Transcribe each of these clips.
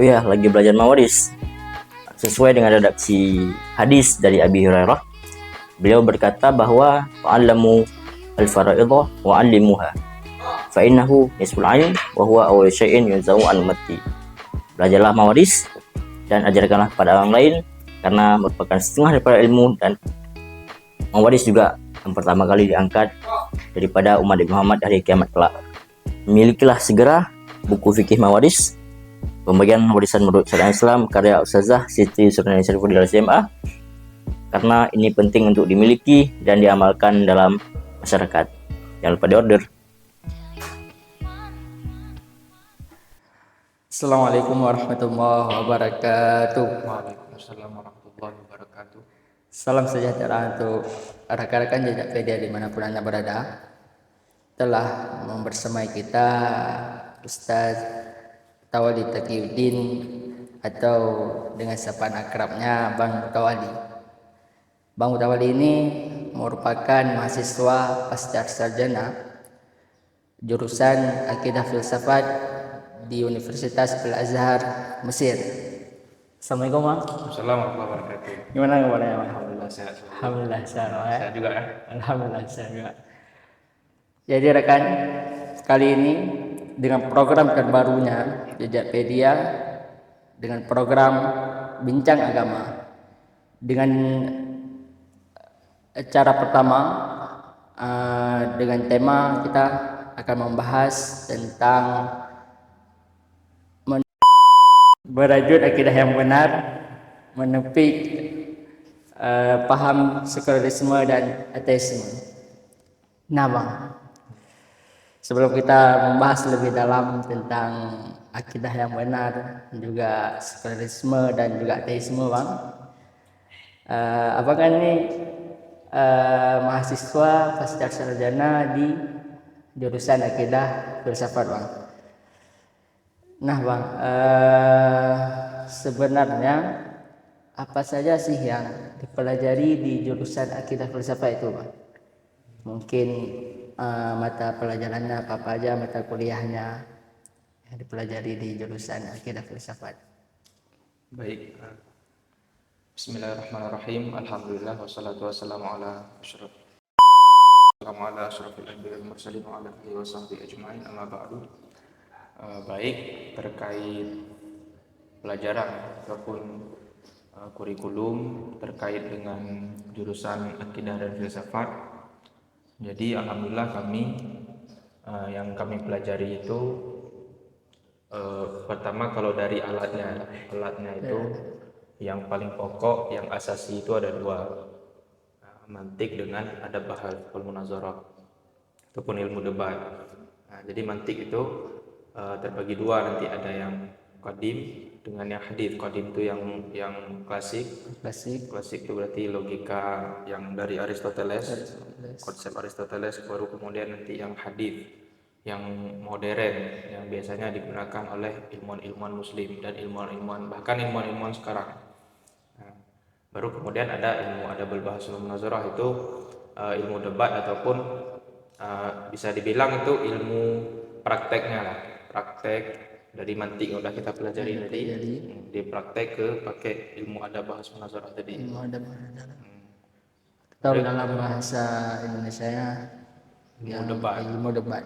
Oh ya, lagi belajar mawaris. Sesuai dengan redaksi hadis dari Abi Hurairah, beliau berkata bahwa ta'allamu al-fara'idha wa 'allimuha fa innahu nisful 'ilm wa huwa awwal syai'in yunzau an ummati. Belajarlah mawaris dan ajarkanlah kepada orang lain karena merupakan setengah daripada ilmu, dan mawaris juga yang pertama kali diangkat daripada umat Muhammad hari kiamat kelak. Milikilah segera buku fikih mawaris, pembagian warisan menurut syariat Islam, karya Ustazah Siti Surani Syarifudin LCMA, karena ini penting untuk dimiliki dan diamalkan dalam masyarakat. Jangan lupa diorder. Assalamualaikum warahmatullahi wabarakatuh. Waalaikumsalam warahmatullahi wabarakatuh. Salam sejahtera untuk rekan-rekan Jejakpedia dimanapun Anda berada. Telah membersamai kita Ustaz Tawali Taqiyuddin atau dengan sapaan akrabnya Bang Mutawali. Bang Mutawali ini merupakan mahasiswa pasca sarjana jurusan Akidah Filsafat di Universitas Al-Azhar, Mesir. Assalamualaikum, Bang. Assalamualaikum warahmatullahi wabarakatuh. Gimana kabarnya, Bang? Alhamdulillah sehat. Alhamdulillah sehat, ya. Sehat juga ya. Alhamdulillah sehat juga. Jadi rekan, kali ini dengan program terbarunya Jejakpedia, dengan program Bincang Agama, dengan acara pertama dengan tema kita akan membahas tentang berajut akidah yang benar, menepik paham sekularisme dan ateisme. Nah, Bang, sebelum kita membahas lebih dalam tentang akidah yang benar, juga sekularisme dan juga ateisme, Bang, apakah ini mahasiswa pasca sarjana di jurusan Akidah Filsafat, Bang? Nah, Bang, sebenarnya apa saja sih yang dipelajari di jurusan Akidah Filsafat itu, Bang? Mungkin mata pelajarannya apa aja, mata kuliahnya yang dipelajari di jurusan Akidah Filsafat. Baik. Bismillahirrahmanirrahim. Alhamdulillah wassalatu wassalamu ala asyrafil anbiya'i wal mursalin wa ala alihi wa sahbihi ajma'in. Amma ba'du. Baik, terkait pelajaran ataupun kurikulum terkait dengan jurusan Akidah dan Filsafat. Jadi alhamdulillah kami yang kami pelajari itu pertama kalau dari alatnya itu yang paling pokok, yang asasi itu ada dua, mantik dengan adab bahas wal munazarah ataupun ilmu debat. Nah, jadi mantik itu terbagi dua, nanti ada yang qadim dengan yang hadits. Qadim itu yang klasik itu berarti logika yang dari Aristoteles, konsep Aristoteles. Baru kemudian nanti yang hadits, yang modern, yang biasanya digunakan oleh ilmuwan-ilmuwan muslim dan ilmuwan-ilmuwan, bahkan ilmuwan-ilmuwan sekarang. Nah, baru kemudian ada ilmu adabul bahas wal munazarah, itu ilmu debat ataupun bisa dibilang itu ilmu prakteknya lah. Praktek dari mantik udah kita pelajari tadi, dipraktek ke pakai ilmu adab bahas munazarah tadi. Ilmu adab munazarah. Atau dalam bahasa Indonesianya ilmu debat.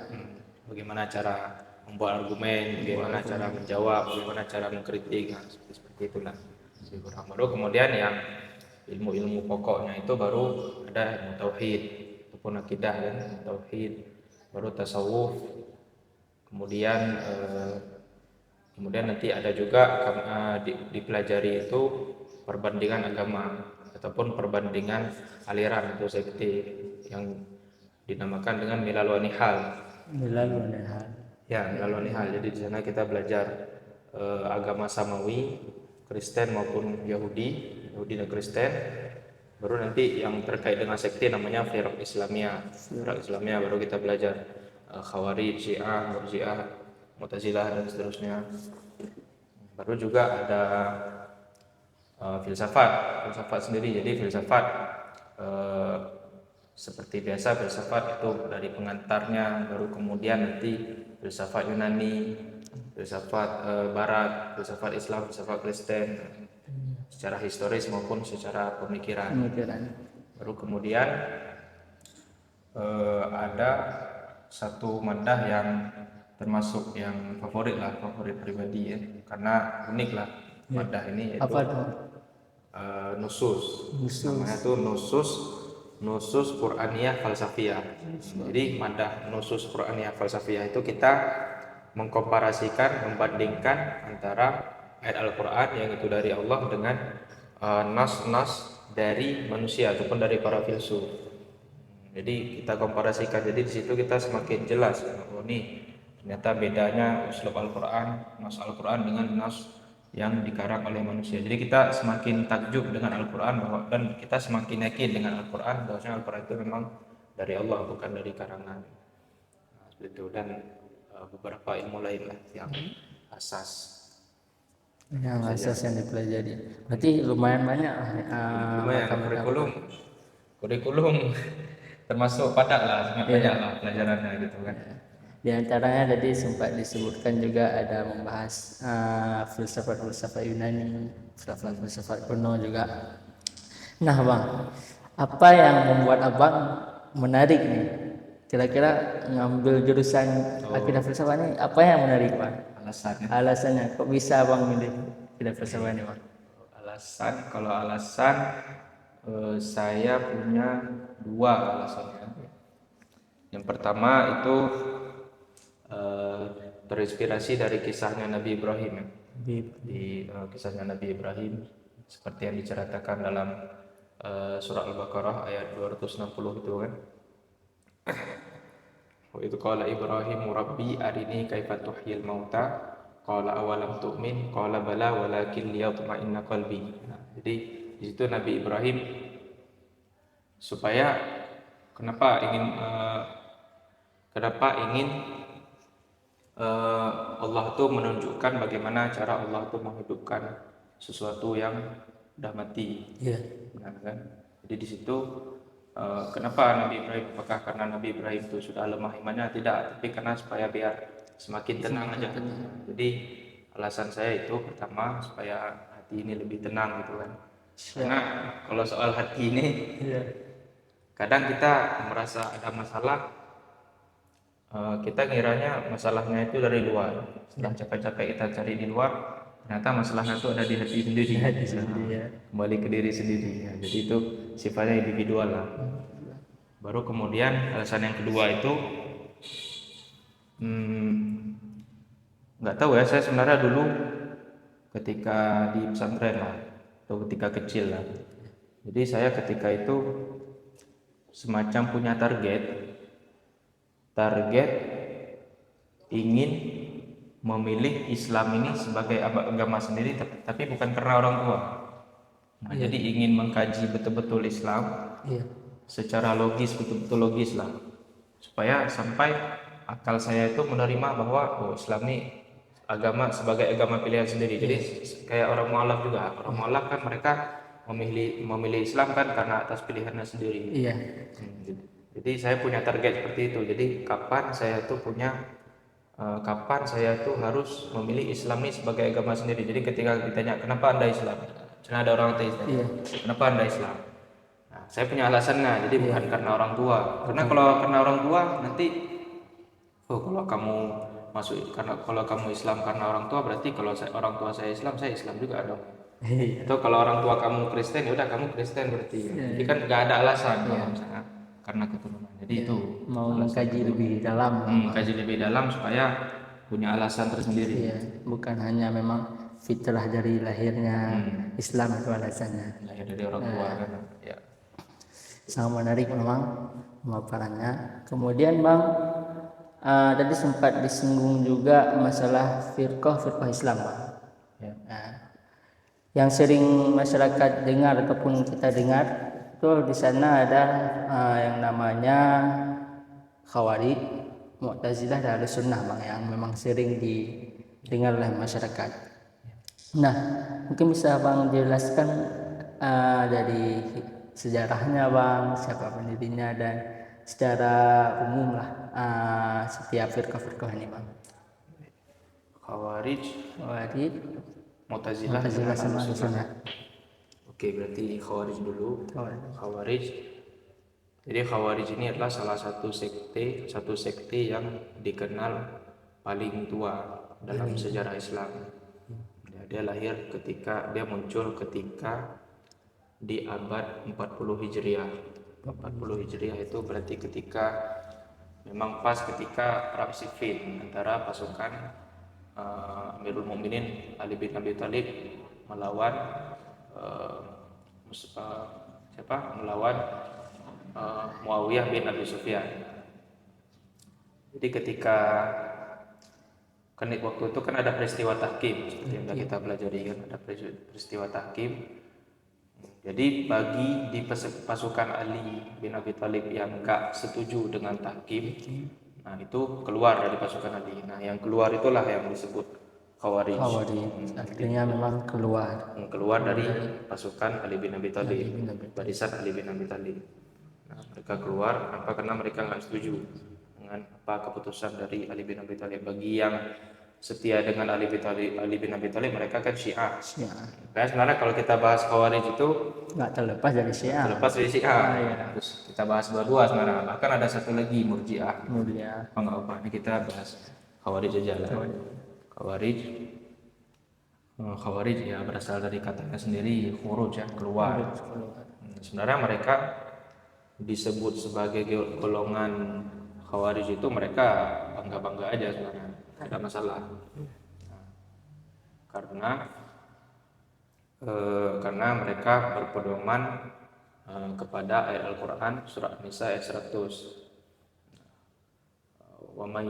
Bagaimana cara membuat argumen, bagaimana cara menjawab, bagaimana cara mengkritik, seperti itulah. Baru kemudian yang ilmu-ilmu pokoknya itu baru ada ilmu tauhid ataupun akidah kan, tauhid, baru tasawuf, kemudian nanti ada juga dipelajari itu perbandingan agama ataupun perbandingan aliran atau sekte yang dinamakan dengan Milalul Nihal. Ya, Milalul Nihal. Jadi di sana kita belajar agama samawi, Kristen maupun Yahudi dan Kristen. Baru nanti yang terkait dengan sekte namanya Firaq Islamiyah. Baru kita belajar Khawarij, Syiah, Murji'ah, Mu'tazilah dan seterusnya. Baru juga ada filsafat sendiri. Jadi filsafat seperti biasa, filsafat itu dari pengantarnya, baru kemudian nanti filsafat Yunani, filsafat Barat, filsafat Islam, filsafat Kristen, secara historis maupun secara pemikiran. Baru kemudian ada satu madah yang termasuk yang favorit pribadi ya, karena unik lah madah ini, yaitu Apa tuh? nusus. Namanya tuh nusus Qur'aniyah falsafiyah. Jadi madah nusus Qur'aniyah falsafiyah itu kita mengkomparasikan, membandingkan antara ayat Al-Qur'an yang itu dari Allah dengan nas-nas dari manusia ataupun dari para filsuf. Jadi kita komparasikan, jadi di situ kita semakin jelas, oh nih ternyata bedanya uslub Al-Qur'an, nas Al-Qur'an dengan nas yang dikarang oleh manusia. Jadi kita semakin takjub dengan Al-Qur'an dan kita semakin yakin dengan Al-Qur'an bahwasanya Al-Qur'an itu memang dari Allah, bukan dari karangan. Nah, seperti itu. Dan beberapa ilmu lain lah yang asas. Yang asas yang dipelajari. Berarti lumayan banyak. Lumayan kurikulum termasuk padat lah, sangat banyak lah pelajarannya gitu kan. Di antaranya tadi sempat disebutkan juga ada membahas filsafat Yunani, filsafat kuno juga. Nah bang, apa yang membuat abang menarik nih? Kira-kira ngambil jurusan akidah filsafat ini, apa yang menarik bang? Alasannya kok bisa abang milih akidah filsafat ini bang? Kalau alasan saya punya dua alasannya. Yang pertama itu terinspirasi dari kisahnya Nabi Ibrahim ya. Di kisahnya Nabi Ibrahim seperti yang diceritakan dalam surat Al-Baqarah ayat 260 itu kan. Wa itu qala Ibrahim rabbi arini kaifa tuhyil mauta qala awalam tu'min qala bala walakin liyatma'inna qalbi. Nah, jadi di situ Nabi Ibrahim supaya kenapa ingin Allah tuh menunjukkan bagaimana cara Allah tuh menghidupkan sesuatu yang udah mati. Nah, kan? Jadi di situ kenapa Nabi Ibrahim? Apakah karena Nabi Ibrahim itu sudah lemah imannya? Tidak, tapi karena supaya biar semakin tenang aja. Jadi alasan saya itu pertama supaya hati ini lebih tenang gitu kan. Karena kalau soal hati ini kadang kita merasa ada masalah, kita ngiranya masalahnya itu dari luar. Setelah capek-capek kita cari di luar, ternyata masalahnya itu ada di hati sendiri. Kembali ke diri sendiri ya. Jadi itu sifatnya individual lah. Baru kemudian alasan yang kedua itu nggak tahu ya, saya sebenarnya dulu ketika di pesantren lah atau ketika kecil lah, jadi saya ketika itu semacam punya target ingin memilih Islam ini sebagai agama sendiri, tapi bukan karena orang tua. Nah, jadi ingin mengkaji betul-betul Islam secara logis, betul-betul logis lah, supaya sampai akal saya itu menerima bahwa Islam ini agama sebagai agama pilihan sendiri. Jadi kayak orang mualaf juga. Orang mualaf kan mereka memilih Islam kan karena atas pilihannya sendiri. Jadi saya punya target seperti itu. Jadi kapan saya tuh harus memilih Islam ini sebagai agama sendiri. Jadi ketika ditanya kenapa Anda Islam, karena ada orang ateis, kenapa Anda Islam? Nah, saya punya alasannya. Jadi bukan karena orang tua. Karena kalau karena orang tua nanti, kalau kamu kalau kamu Islam karena orang tua, berarti kalau orang tua saya Islam juga dong. Atau kalau orang tua kamu Kristen, ya udah kamu Kristen berarti. Jadi kan nggak ada alasan kalau misalnya karena keturunan. Jadi itu mau mengkaji lebih dalam. Mengkaji lebih dalam supaya punya alasan tersendiri. Bukan hanya memang fitrah dari lahirnya Islam itu alasannya. Lahir dari orang tua kan. Ya. Sangat menarik memang pemaparannya. Kemudian bang, tadi sempat disinggung juga masalah firqah Islam bang. Yang sering masyarakat dengar ataupun kita dengar itu di sana ada yang namanya Khawarij, Mu'tazilah dan Ahlussunnah bang, yang memang sering didengar oleh masyarakat. Nah, mungkin bisa bang jelaskan dari sejarahnya bang, siapa pendirinya dan secara umum lah setiap firqah ini bang. Khawarij, Khawarij, Mu'tazilah, Mu'tazilah sama Ahlus Sunnah. Sunnah. Oke, berarti Khawarij dulu. Khawarij. Khawarij. Jadi Khawarij ini adalah salah satu sekte yang dikenal paling tua dalam sejarah Islam. Dia lahir dia muncul ketika di abad 40 Hijriah. 40 Hijriah itu berarti memang pas ketika perang Siffin antara pasukan Amirul Mukminin Ali bin Abi Thalib melawan melawan Muawiyah bin Abi Sufyan. Jadi ketika waktu itu kan ada peristiwa tahkim seperti yang kita pelajari kan, ada peristiwa tahkim. Jadi bagi di pasukan Ali bin Abi Thalib yang enggak setuju dengan tahkim, nah itu keluar dari pasukan Ali. Nah yang keluar itulah yang disebut Khawarij. Artinya memang keluar dari pasukan Ali bin Abi Thalib, barisan Ali bin Abi Thalib. Nah, mereka keluar karena mereka nggak setuju dengan keputusan dari Ali bin Abi Thalib. Bagi yang setia dengan Ali bin Abi Thalib, mereka kan Syiah. Nah, sebenarnya kalau kita bahas Khawarij itu nggak terlepas dari Syiah. Terus kita bahas dua sebenarnya. Bahkan ada satu lagi Murji'ah. Nggak apa. Ini kita bahas Khawarij aja lah. Khawarij ya berasal dari katanya sendiri khuruj ya, keluar. Sebenarnya mereka disebut sebagai golongan Khawarij itu mereka bangga-bangga aja sebenarnya, tidak ada masalah. Karena mereka berpedoman kepada ayat Al-Quran surah An-Nisa ayat 100. Wa may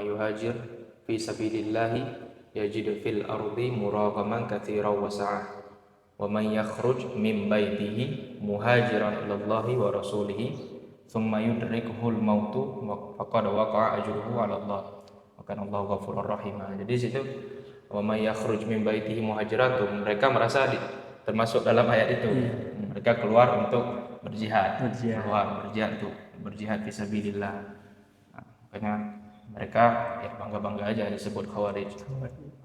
yuhajir fi sabilillahi yajid fil ardi muragaman katsiran wa sa'ah. Wa man yakhruj min baitihi muhajiran ila Allahi wa rasulihi thumma yudrikuhul mautu faqad waqa'a ajruhu 'ala Allah wa kana Allahu ghafurur rahim. Jadi situ wa may yakhruj min baitihi muhajiran, mereka merasa termasuk dalam ayat itu. Mereka keluar untuk berjihad. Untuk berjihad fi sabilillah. Nah, makanya mereka ya bangga-bangga aja disebut Khawarij.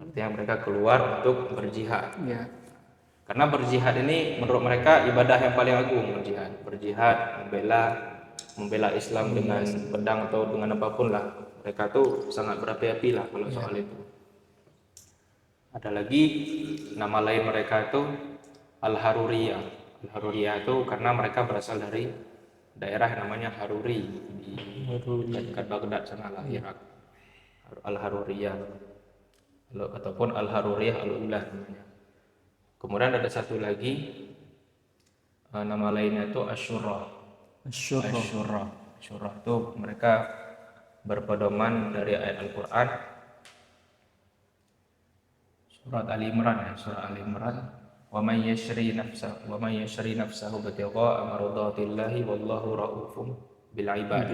Artinya mereka keluar untuk berjihad. Karena berjihad ini menurut mereka ibadah yang paling agung. Berjihad membela Islam dengan pedang atau dengan apapun lah. Mereka tuh sangat berapi-api lah kalau soal itu. Ada lagi nama lain mereka itu Al-Haruriyah. Al-Haruriyah itu karena mereka berasal dari daerah yang namanya Haruri di dekat Baghdad sana lah, Irak. Al-Haruriyah ataupun Al-Haruriyah Al-Ula namanya. Kemudian ada satu lagi nama lainnya itu Asyurah. Asyurah itu mereka berpedoman dari ayat Al-Quran surat Ali Imran wa may yashri nafsahu batigha'a mardatillahi wallahu raufum bil ibad.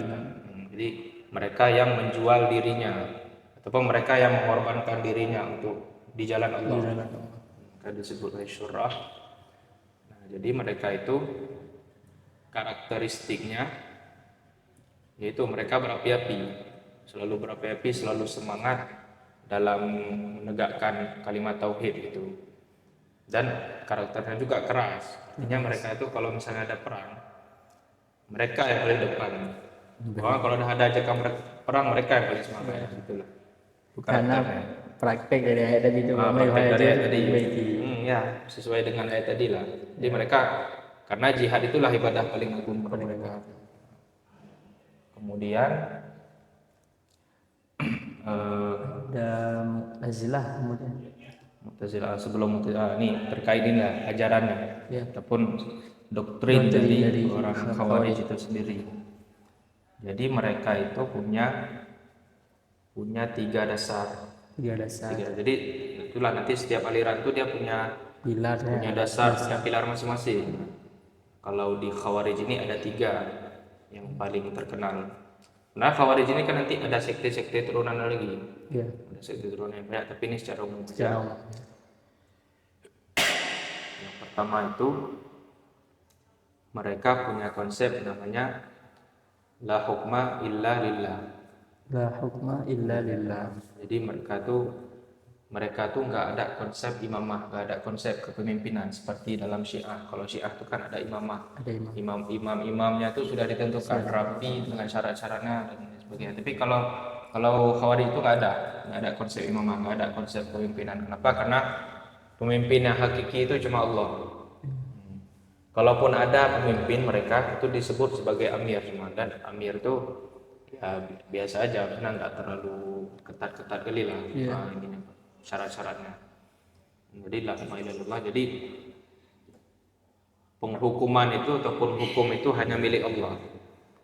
Jadi mereka yang menjual dirinya ataupun mereka yang mengorbankan dirinya untuk di jalan Allah. Mereka disebut Asyurah. Nah, jadi mereka itu karakteristiknya yaitu mereka berapi-api, selalu semangat dalam menegakkan kalimat tauhid itu. Dan karakternya juga keras. Artinya mereka itu kalau misalnya ada perang, mereka yang paling depan. Kalau ada ajakan perang, mereka yang paling semangat. Itulah. Karena praktek dari ayat tadi itu. Ya, sesuai dengan ayat tadi lah. Jadi mereka karena jihad itulah ibadah paling agung bagi mereka. Kemudian ada Mu'tazilah sebelum ini terkait inilah ajarannya ataupun doktrin dari orang Khawarij itu sendiri. Jadi mereka itu punya 3 dasar. Jadi itulah nanti setiap aliran itu dia punya dasar, punya pilar masing-masing. Kalau di Khawarij ini ada 3 yang paling terkenal. Nah Khawarij ini kan nanti ada sekte-sekte turunan lagi. Ada sekte turunan yang banyak, tapi ini secara umum. Yang pertama itu mereka punya konsep namanya la hukma illa lillah. La hukma illa lillah. Jadi mereka tuh nggak ada konsep imamah, nggak ada konsep kepemimpinan seperti dalam Syiah. Kalau Syiah itu kan ada imamah, Ada imam. imamnya tuh sudah ditentukan rapi dengan syarat-syaratnya dan sebagainya. Tapi kalau Khawarij itu nggak ada konsep imamah, nggak ada konsep kepemimpinan. Kenapa? Karena pemimpin yang hakiki itu cuma Allah. Kalaupun ada pemimpin, mereka itu disebut sebagai amir cuma, dan amir itu ya biasa aja, karena nggak terlalu ketat-ketat kali lah ininya, syarat-syaratnya. Jadi la ilaha illallah, jadi penghukuman itu ataupun hukum itu hanya milik Allah.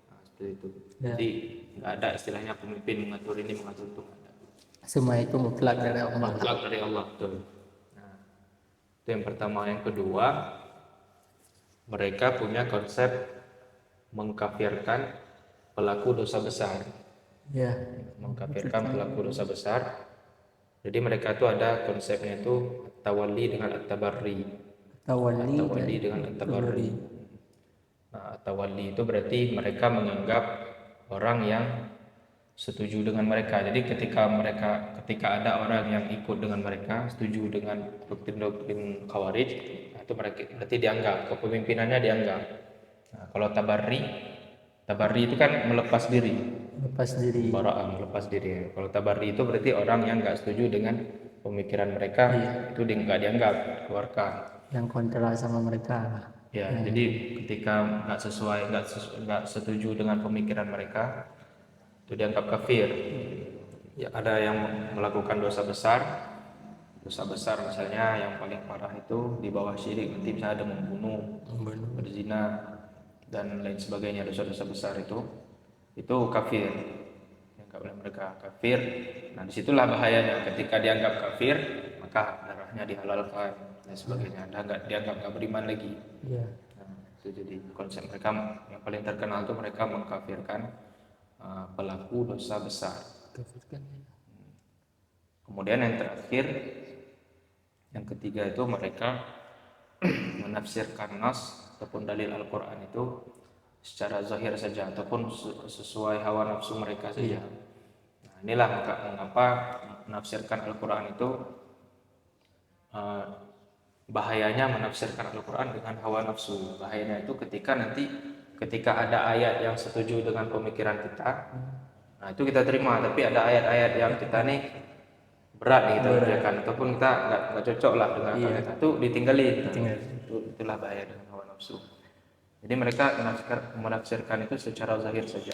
Nah, seperti itu. Jadi nggak ada istilahnya pemimpin mengatur ini mengatur itu. Semua itu mutlak dari Allah. Mutlak dari Allah, betul. Nah, itu yang pertama. Yang kedua, mereka punya konsep mengkafirkan pelaku dosa besar. Ya. Mengkafirkan pelaku dosa besar. Jadi mereka itu ada konsepnya itu tawalli dengan at-tabarri. Tawalli dengan at-tabarri. Nah, tawalli itu berarti mereka menganggap orang yang setuju dengan mereka. Jadi ketika ada orang yang ikut dengan mereka, setuju dengan doktrin Khawarij, itu mereka berarti dianggap, kepemimpinannya dianggap. Nah, kalau tabarri itu kan melepas diri. Lepas diri. Bara'ah, melepas diri. Kalau tabarri itu berarti orang yang nggak setuju dengan pemikiran mereka, itu nggak dianggap, keluarkan. Yang kontra sama mereka. Ya, jadi ketika nggak setuju dengan pemikiran mereka, itu dianggap kafir. Ya, ada yang melakukan dosa besar misalnya yang paling parah itu di bawah syirik, nanti misalnya ada membunuh, berzina dan lain sebagainya, dosa-dosa besar itu kafir, dianggap oleh mereka kafir. Nah, disitulah bahayanya, ketika dianggap kafir maka darahnya dihalalkan dan sebagainya, dianggap nggak beriman lagi. Nah, itu jadi konsep mereka yang paling terkenal itu mereka mengkafirkan pelaku dosa besar. Kemudian yang terakhir, yang ketiga itu mereka menafsirkan nas ataupun dalil Al-Quran itu secara zahir saja ataupun sesuai hawa nafsu mereka saja. Nah, inilah mengapa menafsirkan Al-Quran itu bahayanya menafsirkan Al-Quran dengan hawa nafsu. Bahayanya itu ketika ada ayat yang setuju dengan pemikiran kita, nah itu kita terima, tapi ada ayat-ayat yang kita nih berat nih kita kerjakan ataupun kita nggak cocok lah dengan ayat itu, ditinggalin. Itulah bahaya dengan hawa nafsu. Jadi mereka menafsirkan itu secara zahir saja.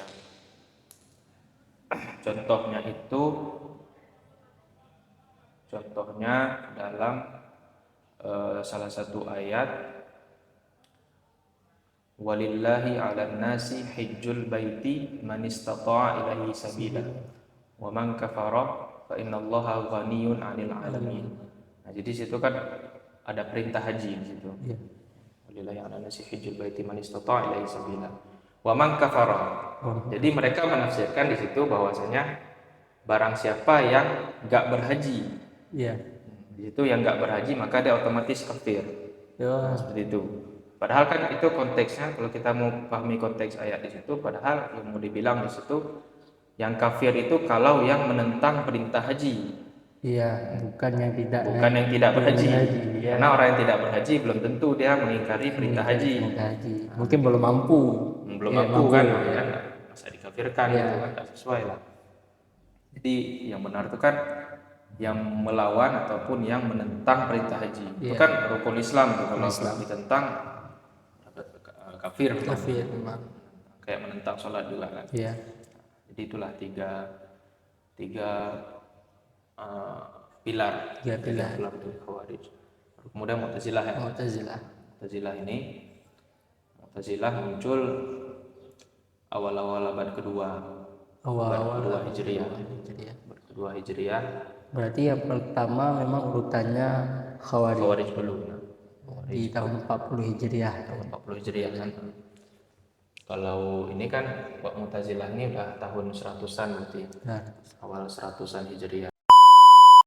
Contohnya dalam salah satu ayat, walillahi 'alan nasi hajjul baiti man istata'a ilaihi sabila wa man kafara fa innallaha ghaniyun 'anil 'alamin. Nah, jadi situ kan ada perintah haji di situ. Walillahi 'alan nasi hajjul baiti man istata'a ilaihi sabila wa man kafara. Jadi mereka menafsirkan di situ bahwasanya barang siapa yang enggak berhaji. Di situ yang enggak berhaji maka dia otomatis kafir. Nah, seperti itu. Padahal kan itu konteksnya, kalau kita mau pahami konteks ayat di situ, padahal yang mau dibilang di situ yang kafir itu kalau yang menentang perintah haji. Bukan yang tidak berhaji. Karena orang yang tidak berhaji belum tentu dia mengingkari perintah haji. Mungkin belum mampu. Belum mampu kan, masa dikafirkan gitu kan, tak sesuai lah. Jadi yang benar itu kan yang melawan ataupun yang menentang perintah haji. Itu kan rukun Islam tuh, kalau ditentang kafir memang. Kayak menentang sholat juga kan. Jadi itulah tiga pilar itu Khawarij. Kemudian Mu'tazilah ya. Mu'tazilah muncul awal-awal abad kedua Hijriah. Berarti yang pertama memang urutannya Khawarij dulu. Di tahun 40 Hijriah. Kan. Kalau ini kan Mu'tazilah ini udah tahun 100-an berarti. Awal 100-an Hijriah.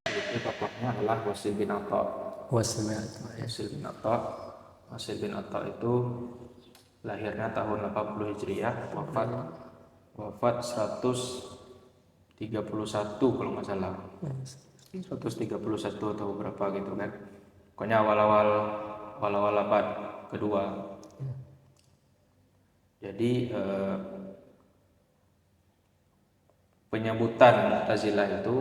Itu tokohnya adalah Wasil bin Atha. Wasil bin Atha itu lahirnya tahun 80 Hijriah, wafat 100 31 kalau nggak salah. 131 atau berapa gitu kan. Pokoknya awal-awal abad kedua. Jadi penyambutan Mu'tazilah itu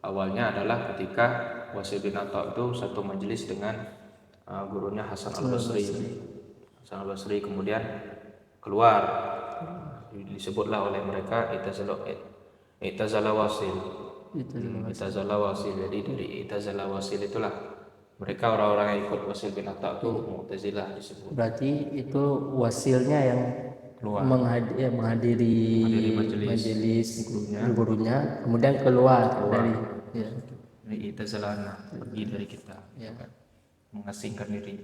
awalnya adalah ketika Wasil bin Atha itu satu majelis dengan gurunya Hasan al-Basri. Hasan al-Basri kemudian keluar, disebutlah oleh mereka I'tazala Wasil. I'tazala Wasil. Jadi dari I'tazala Wasil itulah mereka orang-orang yang ikut Wasil bin Atha itu Mu'tazilah disebut. Berarti itu wasilnya yang Keluar. menghadiri majelis gurunya, kemudian keluar. Dari ya. I'tazalana, pergi dari kita, kan? Mengasingkan diri.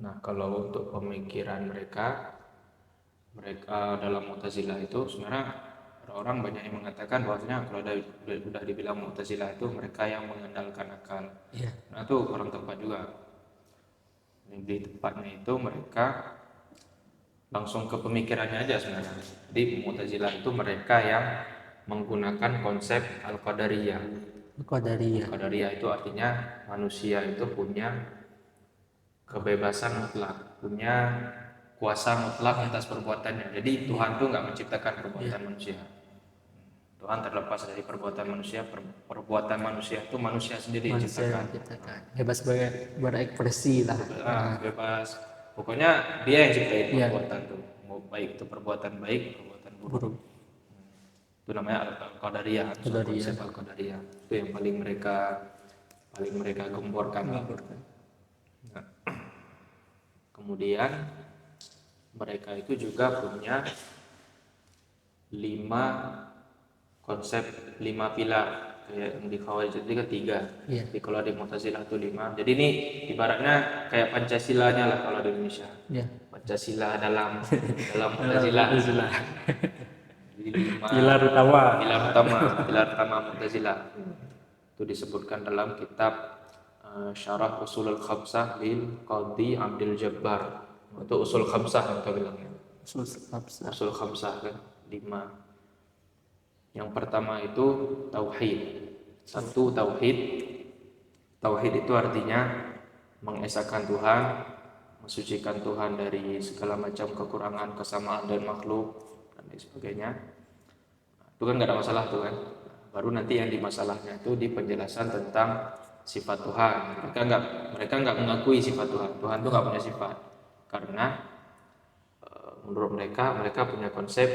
Nah, kalau untuk pemikiran mereka dalam Mu'tazilah itu sebenarnya orang banyak yang mengatakan bahwasanya kalau sudah dibilang Mu'tazilah itu mereka yang mengandalkan akal. Nah, itu kurang tepat juga. Di tempatnya itu mereka langsung ke pemikirannya aja sebenarnya. Di Mu'tazilah itu mereka yang menggunakan konsep Al-Qadariyah. Qadariyah itu artinya manusia itu punya kebebasan mutlak, punya kuasa mutlak atas perbuatannya. Jadi Tuhan tuh nggak menciptakan perbuatan manusia. Tuhan terlepas dari perbuatan manusia. Perbuatan manusia itu manusia sendiri menciptakan. Bebas berekspresi lah. Bebas. Pokoknya dia yang ciptain perbuatan tuh. Mau baik itu perbuatan baik, perbuatan buruk. Itu namanya Al-Qadariyah. Konsep Al-Qadariyah. Itu yang paling mereka gemborkan. Nah, kemudian mereka itu juga punya 5 konsep, 5 pilar. Kayak di Khawarij itu 3. Jadi kalau di Mu'tazilah itu 5. Jadi ini ibaratnya kayak Pancasilanya lah kalau di Indonesia. Pancasila dalam Mu'tazilah. Jadi 5 pilar utama Mu'tazilah. Itu disebutkan dalam kitab Syarah Ushulul Khamsah lil Qadhi Abdul Jabbar. Itu usul khamsah yang kita bilangnya. Usul khamsah kan 5. Yang pertama itu tauhid. 1 tauhid. Tauhid itu artinya mengesahkan Tuhan, mensucikan Tuhan dari segala macam kekurangan, kesamaan dan makhluk dan lain sebagainya. Itu kan nggak ada masalah tuh kan. Baru nanti yang di masalahnya itu di penjelasan tentang sifat Tuhan. Mereka nggak mengakui sifat Tuhan. Tuhan itu nggak punya sifat. Karena menurut mereka punya konsep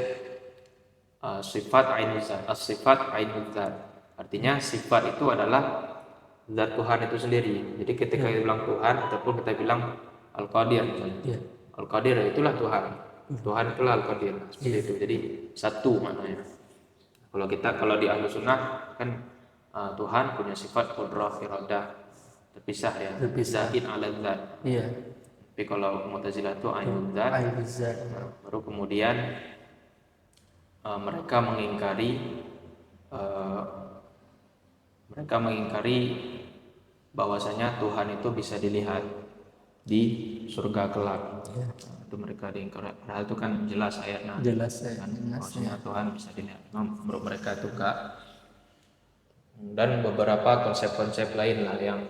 sifat ainul zat. As-sifat ainul zat. Artinya sifat itu adalah zat Tuhan itu sendiri. Jadi ketika kita bilang Tuhan ataupun kita bilang Al-Qadir misalnya. Al-Qadir itulah Tuhan. Tuhan itulah Al-Qadir. Seperti itu. Jadi satu maknanya. Kalau di Ahlus Sunnah kan Tuhan punya sifat qudrah, iradah, terpisah ya. Zatin ala zat. Tapi kalau Mu'tazilah itu ainul zat. Baru kemudian mereka mengingkari bahwasanya Tuhan itu bisa dilihat di surga kelak. Itu mereka diingkari. Padahal itu kan jelas ayatnya. Bahwasanya Tuhan bisa dilihat. Menurut mereka itu enggak. Dan beberapa konsep-konsep lain lah yang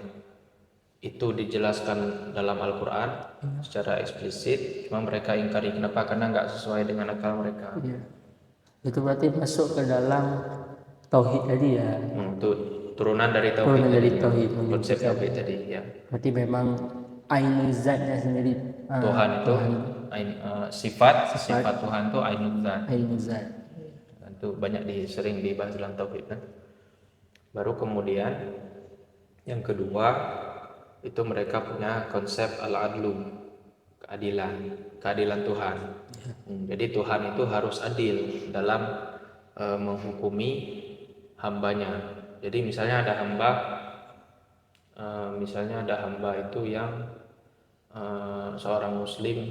itu dijelaskan dalam Al-Quran secara eksplisit. Cuma mereka ingkari. Kenapa? Karena enggak sesuai dengan akal mereka. Itu berarti masuk ke dalam tauhid tadi ya. Itu turunan dari tauhid. Konsep tauhid tadi ya. Berarti memang ainul zatnya sendiri. Tuhan itu sifat Tuhan itu ainul zat. Itu banyak sering dibahas dalam tauhid kan. Baru kemudian yang kedua itu mereka punya konsep al-adlu, keadilan Tuhan. Jadi Tuhan itu harus adil dalam menghukumi hambanya. Jadi misalnya ada hamba itu yang seorang muslim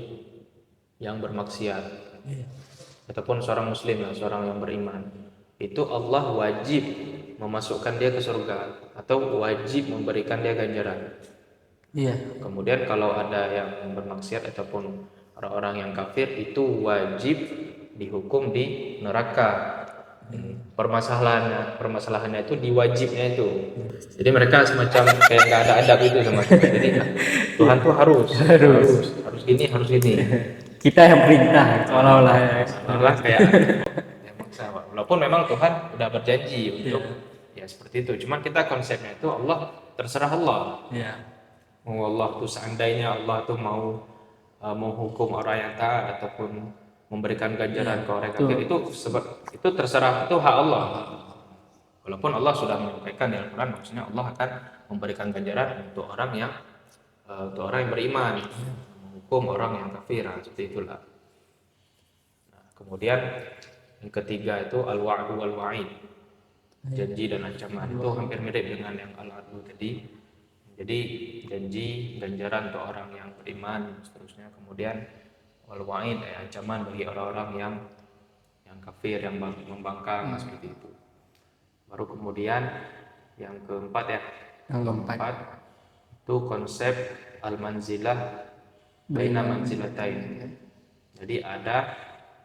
yang bermaksiat, ataupun seorang muslim seorang yang beriman, itu Allah wajib memasukkan dia ke surga atau wajib memberikan dia ganjaran. Kemudian kalau ada yang bermaksiat ataupun orang-orang yang kafir itu wajib dihukum di neraka. permasalahannya itu di wajibnya itu. Jadi mereka semacam kayak nggak ada adab itu sama kita. Jadi Tuhan tuh harus gini, harus gini. Kita yang perintah seolah-olah ya. Malah kayak yang maksa. Walaupun memang Tuhan udah berjanji untuk ya seperti itu. Cuman kita konsepnya itu Allah, terserah Allah. Iya. Mau Allah tuh seandainya Allah tuh mau menghukum orang yang taat ataupun memberikan ganjaran ke orang kafir, itu terserah, itu hak Allah. Walaupun Allah sudah menyampaikan di Al-Quran, maksudnya Allah akan memberikan ganjaran untuk orang yang beriman, menghukum orang yang kafir, seperti itulah. Nah, kemudian yang ketiga itu al-wa'du wal-wa'id, janji dan ancaman. Itu hampir mirip dengan yang al-adlu tadi. Jadi janji, ganjaran untuk orang yang beriman, seterusnya. Kemudian wal-wa'id, ancaman bagi orang-orang yang kafir, yang membangkang, seperti itu. Baru kemudian yang keempat ya. Yang keempat itu konsep al-manzilah baina manzilatain. Jadi ada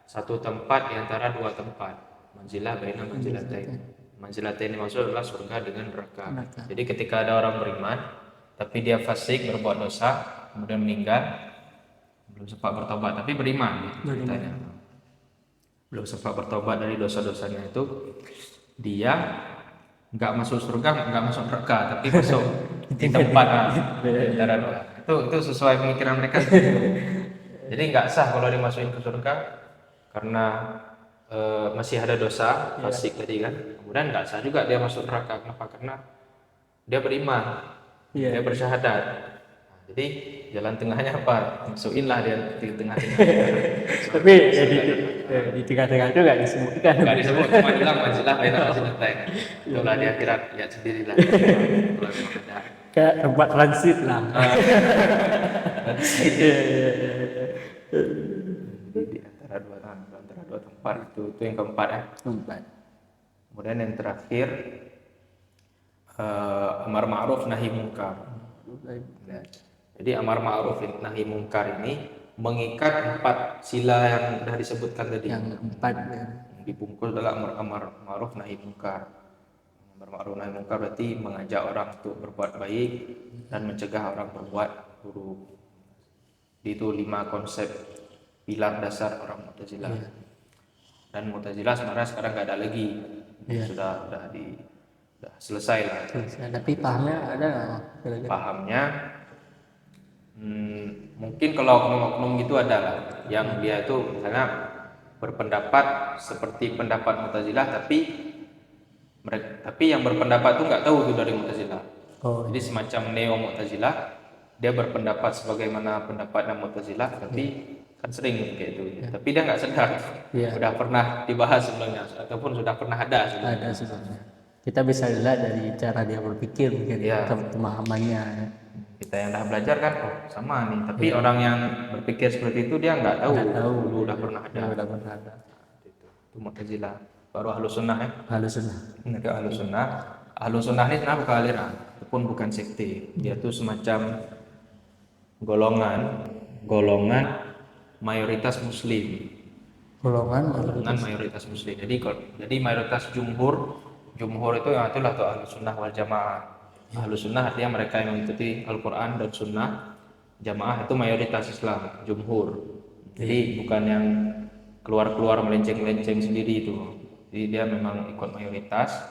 satu tempat di antara dua tempat. Manzilah baina manzilatain. Manzilatain ini maksud adalah surga dengan neraka. Jadi ketika ada orang beriman tapi dia fasik, berbuat dosa, kemudian meninggal, belum sempat bertobat tapi beriman ceritanya. Belum sempat bertobat dari dosa-dosanya itu, dia nggak masuk surga, nggak masuk neraka, tapi masuk di tempat antara dua. Itu sesuai pemikiran mereka. Jadi nggak sah kalau dimasukin ke surga karena masih ada dosa fasik tadi kan. Kemudian nggak sah juga dia masuk neraka. Kenapa? Karena dia beriman, dia bersyahadat. Jadi jalan tengahnya apa? Masukinlah dia di tengah-tengah. Tapi ya di tengah-tengah itu nggak disebutkan. Nggak disebut, cuma bilang manzilah baina manzilatain. Itulah di akhirat, lihat sendirilah. Kayak tempat transit lah. Di antara dua tempat itu yang keempat ya. Keempat. Kemudian yang terakhir amar ma'ruf nahi munkar. Nah, jadi amar ma'ruf nahi munkar ini mengikat 4 sila yang sudah disebutkan tadi. Yang empat ya. Dibungkus dalam amar ma'ruf nahi munkar. Amar ma'ruf nahi munkar berarti mengajak orang untuk berbuat baik dan mencegah orang berbuat buruk. Itu 5 konsep pilar dasar orang Mu'tazilah. Dan Mu'tazilah sebenarnya sekarang nggak ada lagi. Sudah selesai lah. Tapi pahamnya ada nggak? Pahamnya mungkin kalau oknum-oknum gitu ada lah, yang dia itu misalnya berpendapat seperti pendapat Mu'tazilah, tapi yang berpendapat itu nggak tahu itu dari Mu'tazilah. Jadi semacam neo Mu'tazilah, dia berpendapat sebagaimana pendapatnya Mu'tazilah, tapi kan sering kayak itu. Tapi dia nggak sadar, sudah pernah dibahas sebelumnya ataupun sudah pernah ada sebelumnya. Ada sebelumnya. Kita bisa lihat dari cara dia berpikir mungkin pemahamannya. Kita yang dah belajar kan, sama nih. Tapi orang yang berpikir seperti itu dia nggak tahu. Dulu udah pernah ada. Itu Mu'tazilah. Baru Ahlus Sunnah ya. Ahlus Sunnah. Mereka Ahlus Sunnah. Ahlus Sunnah ini sebenarnya bukan aliran, pun bukan sekte. Dia tuh semacam golongan mayoritas Muslim. Golongan mayoritas Muslim. Jadi mayoritas jumhur itu yang itulah tuh Ahlus Sunnah wal Jamaah. Ahlus Sunnah artinya mereka yang mengikuti Al-Quran dan Sunnah. Jamaah itu mayoritas Islam, jumhur. Jadi bukan yang keluar melenceng-lenceng sendiri itu. Jadi dia memang ikut mayoritas.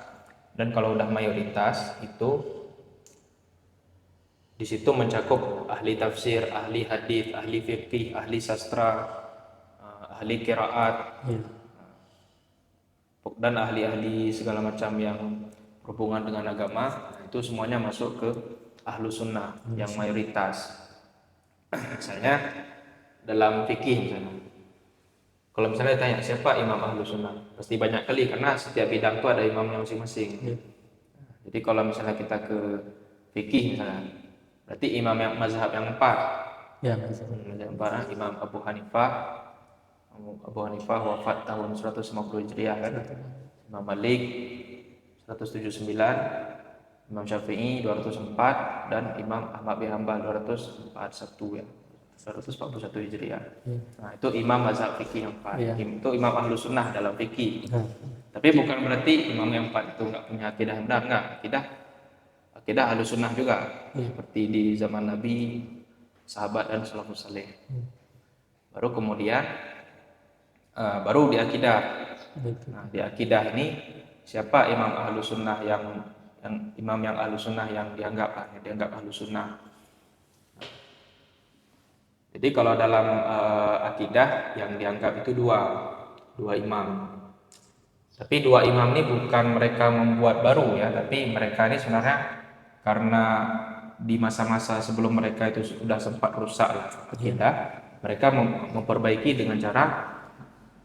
Dan kalau udah mayoritas itu di situ mencakup ahli tafsir, ahli hadis, ahli fikih, ahli sastra, ahli qiraat, dan ahli-ahli segala macam yang berhubungan dengan agama. Itu semuanya masuk ke Ahlus Sunnah yang mayoritas. Misalnya dalam fikih misalnya, kalau misalnya ditanya siapa imam Ahlus Sunnah, pasti banyak kali karena setiap bidang itu ada imamnya masing-masing. Jadi kalau misalnya kita ke fikih misalnya, berarti imam yang mazhab yang 4. Mazhab 4, Imam Abu Hanifah wafat tahun 150 Hijriah kan. Imam Malik 179, Imam Syafi'i 204, dan Imam Ahmad bin Hanbal 241 ya. 141 Hijriah. Nah, itu imam mazhab fikih yang empat. Itu imam ahlus sunnah dalam fikih. Tapi bukan berarti imam yang empat itu nggak punya akidah yang benar, nggak. Akidah ahlus sunnah juga. Seperti di zaman Nabi, sahabat dan salafus saleh. Baru kemudian baru di akidah. Nah, di akidah ini siapa imam ahlus sunnah yang imam yang ahlus sunnah yang dianggap ahlus sunnah. Jadi kalau dalam akidah yang dianggap itu dua imam. Tapi dua imam ini bukan mereka membuat baru ya, tapi mereka ini sebenarnya karena di masa-masa sebelum mereka itu sudah sempat rusak akidah, mereka memperbaiki dengan cara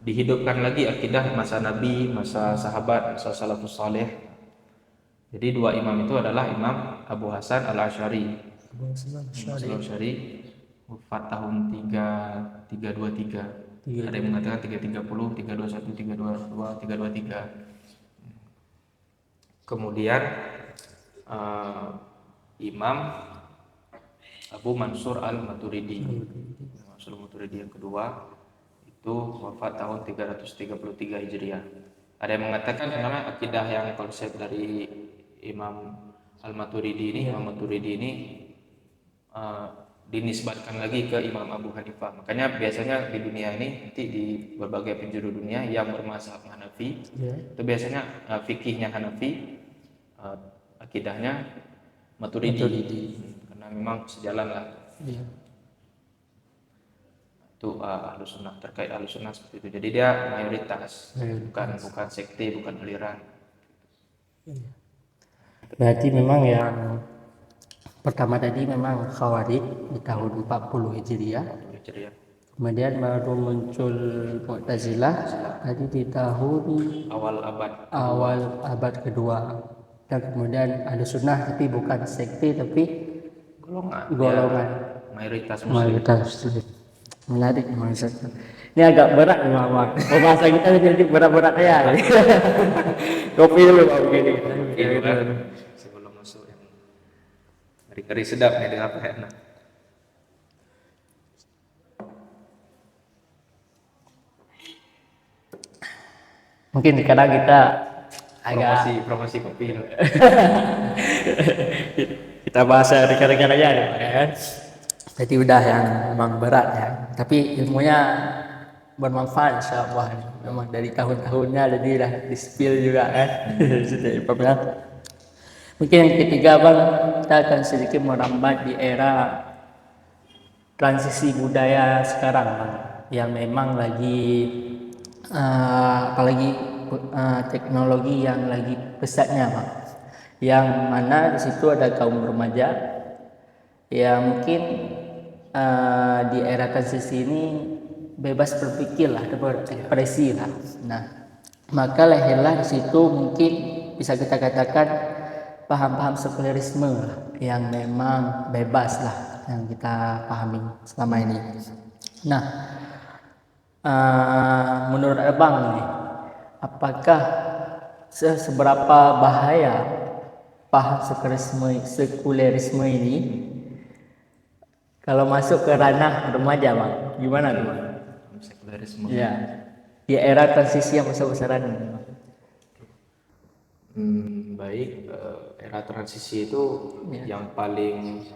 dihidupkan lagi akidah masa Nabi, masa sahabat, masa salafus saleh. Jadi dua imam itu adalah Imam Abu Hasan Al-Asy'ari. Wafat tahun 323. Ada yang mengatakan 330, 321, 322, 323. Kemudian Imam Abu Mansur Al-Maturidi. Mansur Al-Maturidi yang kedua itu wafat tahun 333 Hijriah. Ada yang mengatakan sebenarnya akidah yang konsep dari Imam Al-Maturidi ini, Imam Maturidi ini dinisbatkan lagi ke Imam Abu Hanifah. Makanya biasanya di dunia ini nanti di berbagai penjuru dunia yang bermazhab Hanafi itu biasanya fikihnya Hanafi, akidahnya Maturidi. Karena memang sejalan lah. Itu ahlus sunnah, terkait ahlus sunnah seperti itu. Jadi dia mayoritas. Bukan sekte, bukan aliran. Berarti memang yang pertama tadi memang Khawarij di tahun 40 Hijriah. Kemudian baru muncul Mu'tazilah tadi di tahun awal abad kedua. Dan kemudian ada sunnah tapi bukan sekte tapi golongan mayoritas muslim. Menarik maksudnya. Ini agak berat memang. Pembahasan kita jadi berat-berat ya. Kopi dulu Pak begini. Sebelum masuk yang ngeri-ngeri sedap nih dengan Pak Hena. Mungkin kadang kita agak promosi kopi. kita bahas rekan-rekan aja nih, kan? Jadi udah yang memang berat ya, tapi ilmunya bermanfaat insyaallah. Memang dari tahun-tahunnya jadi dah di-spill juga kan. Mungkin yang ketiga Bang, kita akan sedikit merambat di era transisi budaya sekarang Bang, yang memang lagi apalagi teknologi yang lagi pesatnya Bang, yang mana di situ ada kaum remaja yang mungkin di era transisi ini bebas berpikir lah, berekspresi lah. Nah, maka lahirlah di situ mungkin bisa kita katakan paham-paham sekulerisme lah, yang memang bebas lah yang kita pahami selama ini. Nah, menurut Abang nih, apakah seberapa bahaya paham sekulerisme ini kalau masuk ke ranah remaja Bang? Gimana tuh Bang? Sekulerisme. Ya, di era transisi yang besar-besaran ini. Baik, era transisi itu yang paling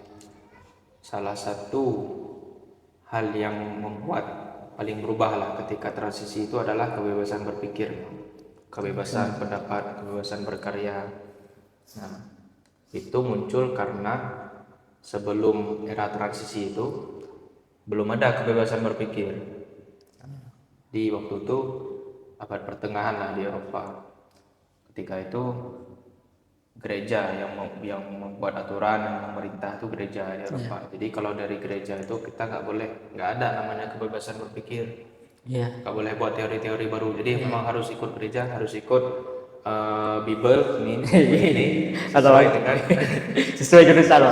salah satu hal yang membuat paling berubah lah ketika transisi itu adalah kebebasan berpikir, kebebasan pendapat, kebebasan berkarya. Nah, itu muncul karena sebelum era transisi itu belum ada kebebasan berpikir. Di waktu itu abad pertengahan lah di Eropa. Ketika itu gereja yang membuat aturan, yang memerintah itu gereja di Eropa. Jadi kalau dari gereja itu kita nggak ada namanya kebebasan berpikir. Nggak boleh buat teori-teori baru. Jadi memang harus ikut gereja, harus ikut Bible ini sesuai jurusan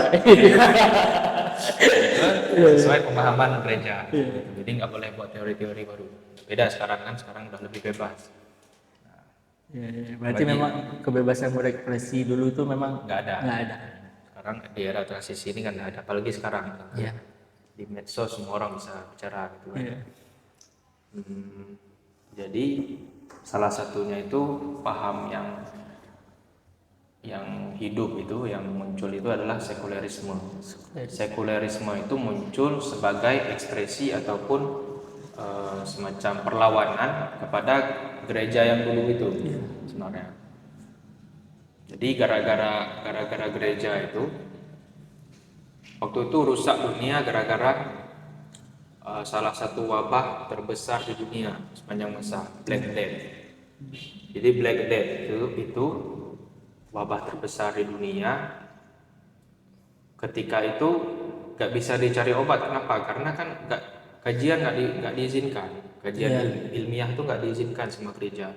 sesuai pemahaman gereja. Jadi nggak boleh buat teori-teori baru. Beda sekarang udah lebih bebas. Berarti memang kebebasan berekspresi dulu itu memang nggak ada. Nggak ada. Sekarang di era transisi ini kan nggak ada, apalagi sekarang. di medsos semua orang bisa bicara gitu kan. Iya. Jadi salah satunya itu paham yang hidup itu, yang muncul itu adalah sekulerisme. Sekulerisme itu muncul sebagai ekspresi ataupun semacam perlawanan kepada gereja yang dulu itu sebenarnya. Jadi gara-gara gereja itu waktu itu rusak dunia gara-gara salah satu wabah terbesar di dunia sepanjang masa, Black Death. Jadi Black Death itu wabah terbesar di dunia. Ketika itu nggak bisa dicari obat. Kenapa? Karena kan kajian nggak diizinkan. Kajian ilmiah itu nggak diizinkan sama gereja.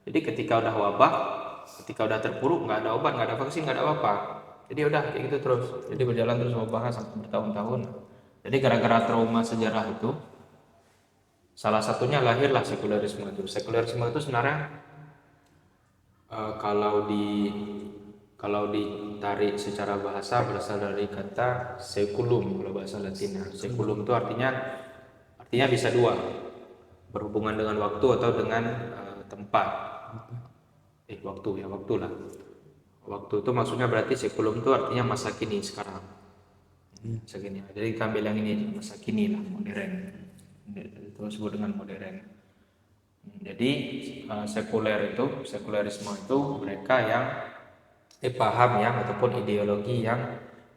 Jadi ketika udah wabah, ketika udah terpuruk, nggak ada obat, nggak ada vaksin, nggak ada apa-apa. Jadi udah kayak gitu terus. Jadi berjalan terus wabahnya sampai bertahun-tahun. Jadi gara-gara trauma sejarah itu, salah satunya lahirlah sekulerisme itu. Sekulerisme itu sebenarnya kalau ditarik secara bahasa berasal dari kata seculum kalau bahasa Latinnya. Seculum itu artinya bisa dua, berhubungan dengan waktu atau dengan tempat. Waktu lah. Waktu itu maksudnya berarti seculum itu artinya masa kini sekarang. Masa kini. Jadi kita ambil yang ini masa kini lah, modern. Itu disebut dengan modern. Jadi sekulerisme itu mereka yang paham ataupun ideologi yang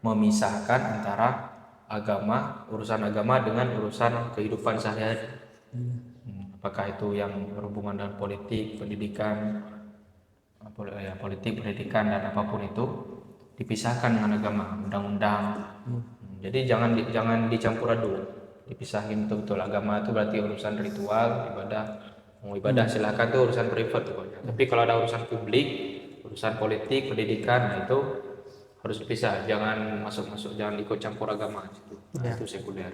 memisahkan antara urusan agama dengan urusan kehidupan sehari-hari. Apakah itu yang berhubungan dengan politik, pendidikan, dan apapun itu dipisahkan dengan agama, undang-undang. Jadi jangan dicampur aduk, dipisahin betul-betul. Agama itu berarti urusan ritual, ibadah silahkan tuh urusan privat pokoknya. Tapi kalau ada urusan publik, urusan politik, pendidikan, nah itu harus dipisah. Jangan masuk-masuk, jangan ikut campur agama itu. Itu sekuler.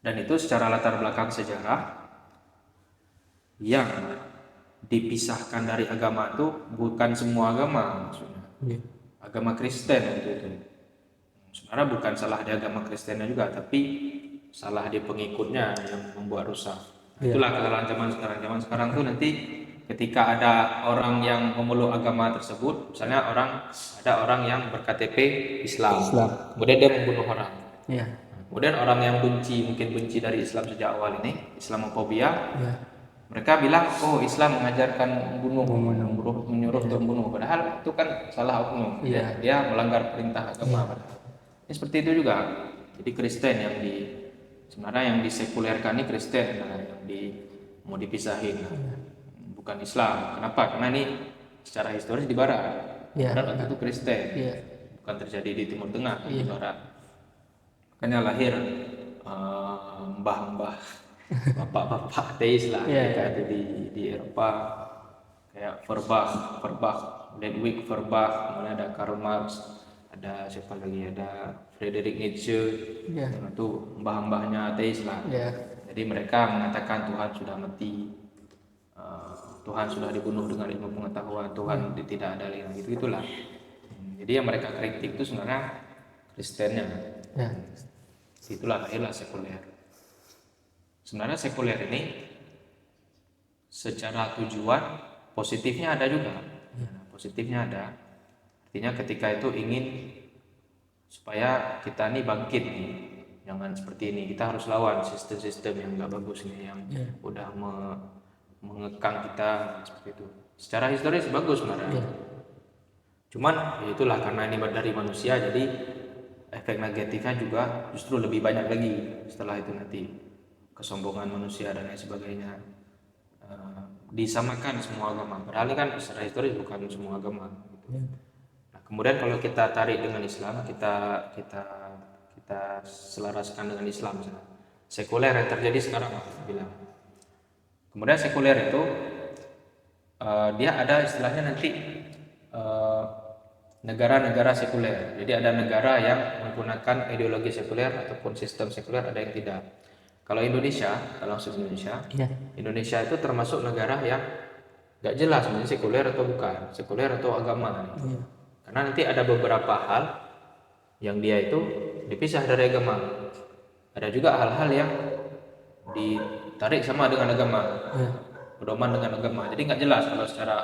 Dan itu secara latar belakang sejarah yang dipisahkan dari agama itu bukan semua agama maksudnya. Agama Kristen itu. Sebenarnya bukan salah di agama Kristennya juga, tapi salah di pengikutnya yang membuat rusak. Itulah kesalahan zaman sekarang. Zaman sekarang tuh nanti ketika ada orang yang memeluk agama tersebut, misalnya ada orang yang berKTP Islam. Kemudian dia membunuh orang. Kemudian orang yang mungkin benci dari Islam sejak awal ini, Islamofobia, mereka bilang, oh Islam mengajarkan menyuruh untuk membunuh. Padahal itu kan salah oknum. Dia melanggar perintah agama. Ini seperti itu juga. Jadi Kristen sebenarnya yang disekulerkan ini Kristen, yang mau dipisahin, bukan Islam. Kenapa? Karena ini secara historis di Barat. Barat waktu itu Kristen, bukan terjadi di Timur Tengah, di Barat. Makanya lahir mbah-mbah, bapak-bapak ateis lah, kayak di Eropa, kayak Feuerbach, Ludwig Feuerbach, kemudian ada Karl Marx, ada siapa lagi, ada Friedrich Nietzsche, itu mbah-mbahnya ateis lah. Jadi mereka mengatakan Tuhan sudah mati, Tuhan sudah dibunuh dengan ilmu pengetahuan, Tuhan tidak ada lagi, itulah. Jadi yang mereka kritik itu sebenarnya Kristennya. Itulah lahirlah sekuler. Sebenarnya sekuler ini secara tujuan positifnya ada juga. Positifnya ada. Artinya ketika itu ingin supaya kita ini bangkit nih, jangan seperti ini. Kita harus lawan sistem-sistem yang nggak bagus nih, yang udah mengekang kita seperti itu. Secara historis bagus sebenarnya. Cuman itulah karena ini dari manusia, jadi efek negatifnya juga justru lebih banyak lagi setelah itu nanti. Kesombongan manusia dan lain sebagainya. Disamakan semua agama. Padahal kan secara historis bukan semua agama. Gitu. Nah, kemudian kalau kita tarik dengan Islam, kita selaraskan dengan Islam misalnya. Sekuler yang terjadi sekarang bilang. Kemudian sekuler itu dia ada istilahnya nanti negara-negara sekuler. Jadi ada negara yang menggunakan ideologi sekuler ataupun sistem sekuler, ada yang tidak. Kalau Indonesia, Indonesia itu termasuk negara yang gak jelas sebenarnya sekuler atau bukan, sekuler atau agama. Karena nanti ada beberapa hal yang dia itu dipisah dari agama. Ada juga hal-hal yang ditarik sama dengan agama, pedoman dengan agama. Jadi nggak jelas kalau secara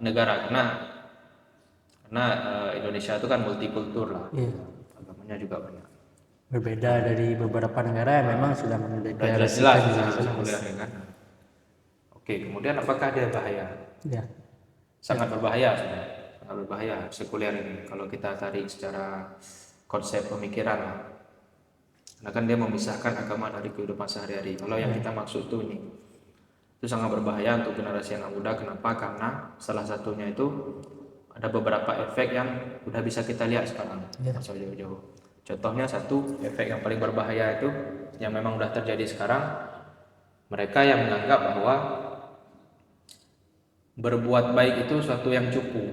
negara, karena Indonesia itu kan multikultur lah, agamanya juga banyak. Berbeda dari beberapa negara yang memang sudah Udah mendeklarasikan jelas juga sekuler ya kan. Oke, kemudian apakah dia bahaya? Ya. Sangat berbahaya sebenarnya. Sangat berbahaya sekuler ini kalau kita tarik secara konsep pemikiran. Karena kan dia memisahkan agama dari kehidupan sehari-hari. Kalau yang kita maksud tuh ini, itu sangat berbahaya untuk generasi yang muda. Kenapa? Karena salah satunya itu ada beberapa efek yang udah bisa kita lihat sekarang, masuk jauh-jauh. Contohnya satu efek yang paling berbahaya itu yang memang udah terjadi sekarang, mereka yang menganggap bahwa berbuat baik itu suatu yang cupu,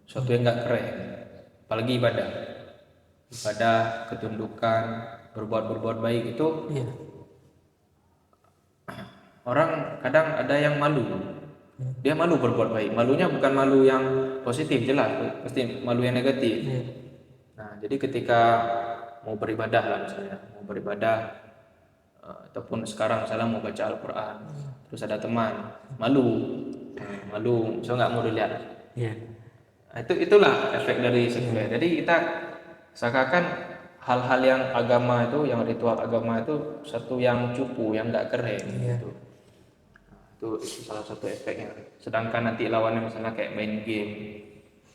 suatu yang nggak keren, apalagi ibadah, ketundukan, berbuat baik itu orang kadang ada yang malu. Dia malu berbuat baik. Malunya bukan malu yang positif, jelas pasti malu yang negatif. Nah, jadi ketika mau beribadah lah misalnya, ataupun sekarang misalnya mau baca Al-Quran, terus ada teman malu, so nggak mau dilihat. Nah, itulah efek dari sekuler. Jadi kita seakan-akan hal-hal yang agama itu, yang ritual agama itu satu yang cupu, yang nggak keren gitu. Itu salah satu efeknya. Sedangkan nanti lawannya misalnya kayak main game,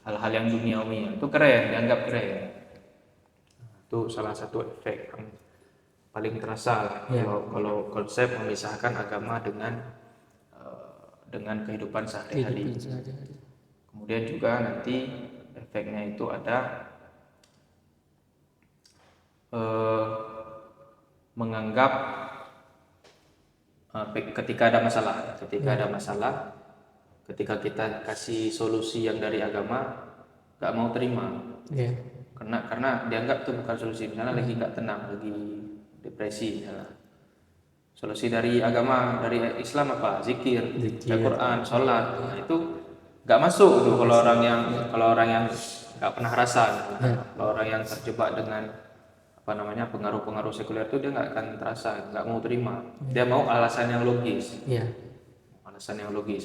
hal-hal yang duniawi itu keren, dianggap keren. Itu salah satu efek yang paling terasa kalau konsep memisahkan agama dengan kehidupan sehari-hari. Kemudian juga nanti efeknya itu ada menganggap ketika ada masalah, ketika kita kasih solusi yang dari agama, nggak mau terima, karena dianggap itu bukan solusi. Misalnya lagi nggak tenang, lagi depresi, misalnya. Solusi dari agama, dari Islam apa? Zikir. Al-Quran, sholat. Nah, itu nggak masuk tuh kalau orang yang nggak pernah rasa, kalau orang yang terjebak dengan pengaruh-pengaruh sekuler itu dia nggak akan terasa, nggak mau terima. Dia mau alasan yang logis.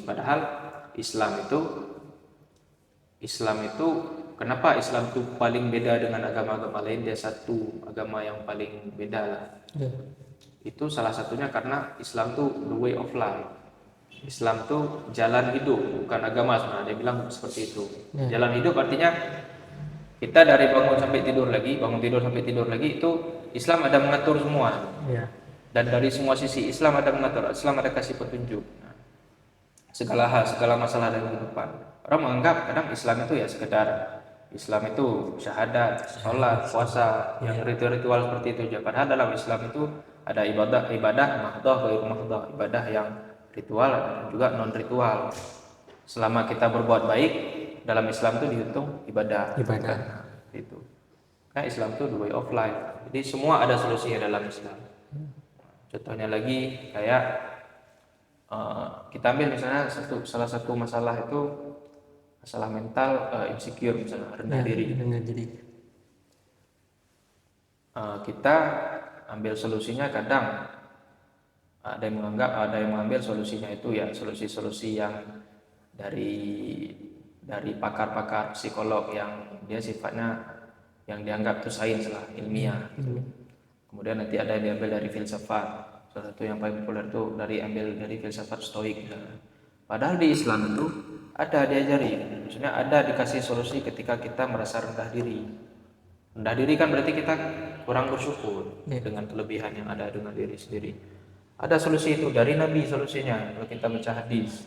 Padahal Islam itu kenapa Islam itu paling beda dengan agama-agama lain? Dia satu agama yang paling beda lah. Itu salah satunya karena Islam tuh the way of life. Islam tuh jalan hidup, bukan agama sebenarnya. Dia bilang seperti itu. Jalan hidup artinya kita dari bangun tidur sampai tidur lagi itu Islam ada mengatur semua. Dan dari semua sisi Islam ada mengatur. Islam ada kasih petunjuk. Nah, segala masalah dalam kehidupan. Orang menganggap kadang Islam itu ya sekedar Islam itu syahadat, sholat, puasa, yang ritual seperti itu aja. Padahal dalam Islam itu ada ibadah mahdoh, ghairu mahdoh, ibadah yang ritual dan juga non ritual. Selama kita berbuat baik dalam Islam itu dihitung ibadah. Nah, itu. Kan Islam itu the way of life. Jadi semua ada solusinya dalam Islam. Contohnya lagi kayak kita ambil misalnya salah satu masalah itu masalah mental, insecure misalnya, rendah diri. Kita ambil solusinya kadang ada yang mengambil solusinya itu ya solusi-solusi yang dari pakar-pakar psikolog yang dia sifatnya yang dianggap itu sains lah, ilmiah. Kemudian nanti ada yang diambil dari filsafat. Salah satu yang paling populer itu ambil dari filsafat stoik. Padahal di Islam itu ada diajari, maksudnya ada dikasih solusi ketika kita merasa rendah diri. Rendah diri kan berarti kita kurang bersyukur dengan kelebihan yang ada dengan diri sendiri. Ada solusi itu dari Nabi solusinya. Kalau kita baca hadis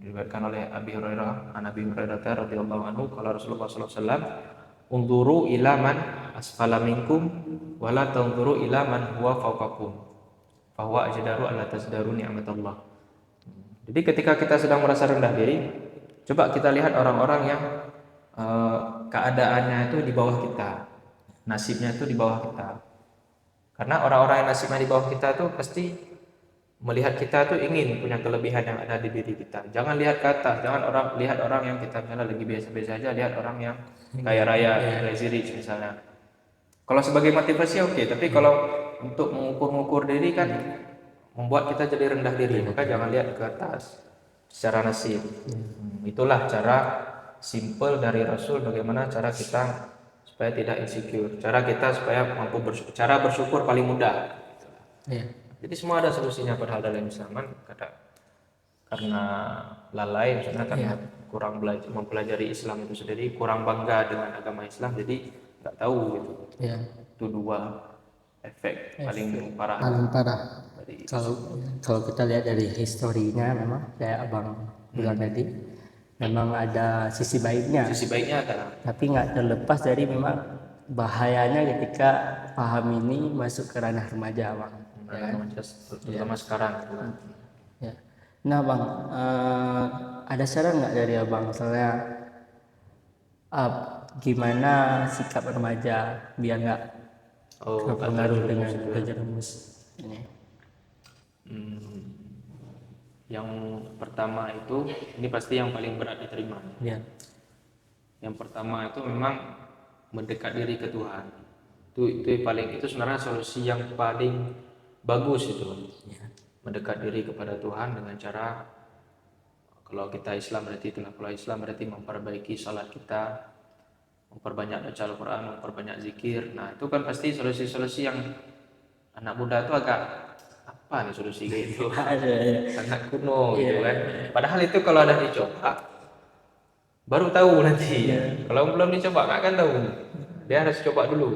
diriwayatkan oleh Abi Hurairah, Nabi Hurairah radhiyallahu anhu, kalau Rasulullah sallallahu alaihi wasallam, "Unzuru ila man asfala minkum wa la tanzuru ila man huwa fawqakum. Fa huwa ajdaru alla tazdaru ni'matallah." Jadi ketika kita sedang merasa rendah diri, coba kita lihat orang-orang yang keadaannya itu di bawah kita, nasibnya itu di bawah kita. Karena orang-orang yang nasibnya di bawah kita itu pasti melihat kita tuh ingin punya kelebihan yang ada di diri kita. Jangan lihat ke atas, jangan lihat orang yang kita misalnya lagi biasa-biasa aja, lihat orang yang kaya raya, crazy rich misalnya. Kalau sebagai motivasi oke, tapi kalau untuk mengukur-ngukur diri kan membuat kita jadi rendah diri, maka jangan lihat ke atas secara nasib. Itulah cara simple dari Rasul bagaimana cara kita supaya tidak insecure, cara kita supaya mampu bersyukur, cara bersyukur paling mudah. Ya. Jadi semua ada solusinya padahal dalam Islam karena lalai, misalnya karena kurang belajar mempelajari Islam itu sendiri, kurang bangga dengan agama Islam, jadi nggak tahu gitu. Ya. Itu dua efek paling parah Paling parah. dari Kalau kita lihat dari historinya, memang kayak abang bilang tadi, memang ada sisi baiknya. sisi baiknya adalah Tapi nggak terlepas dari memang bahayanya ketika paham ini masuk ke ranah remaja, bang. Ya kan? terutama sekarang. Ya. Nah, bang, ada saran nggak dari abang, misalnya gimana sikap remaja biar nggak terpengaruh dengan terjerumus ini? Yang pertama itu, ini pasti yang paling berat diterima. Ya. Yang pertama itu memang mendekat diri ke Tuhan. Itu sebenarnya solusi yang paling bagus itu. Mendekat diri kepada Tuhan dengan cara, kalau kita Islam berarti itulah, kalau Islam berarti memperbaiki salat kita, memperbanyak baca Al-Quran, memperbanyak zikir. Nah itu kan pasti solusi-solusi yang anak muda itu agak apa nih solusi kayak itu, sangat kuno gitu kan. Padahal itu kalau ada dicoba baru tahu nanti. Kalau belum dicoba nggak akan tahu. Dia harus coba dulu,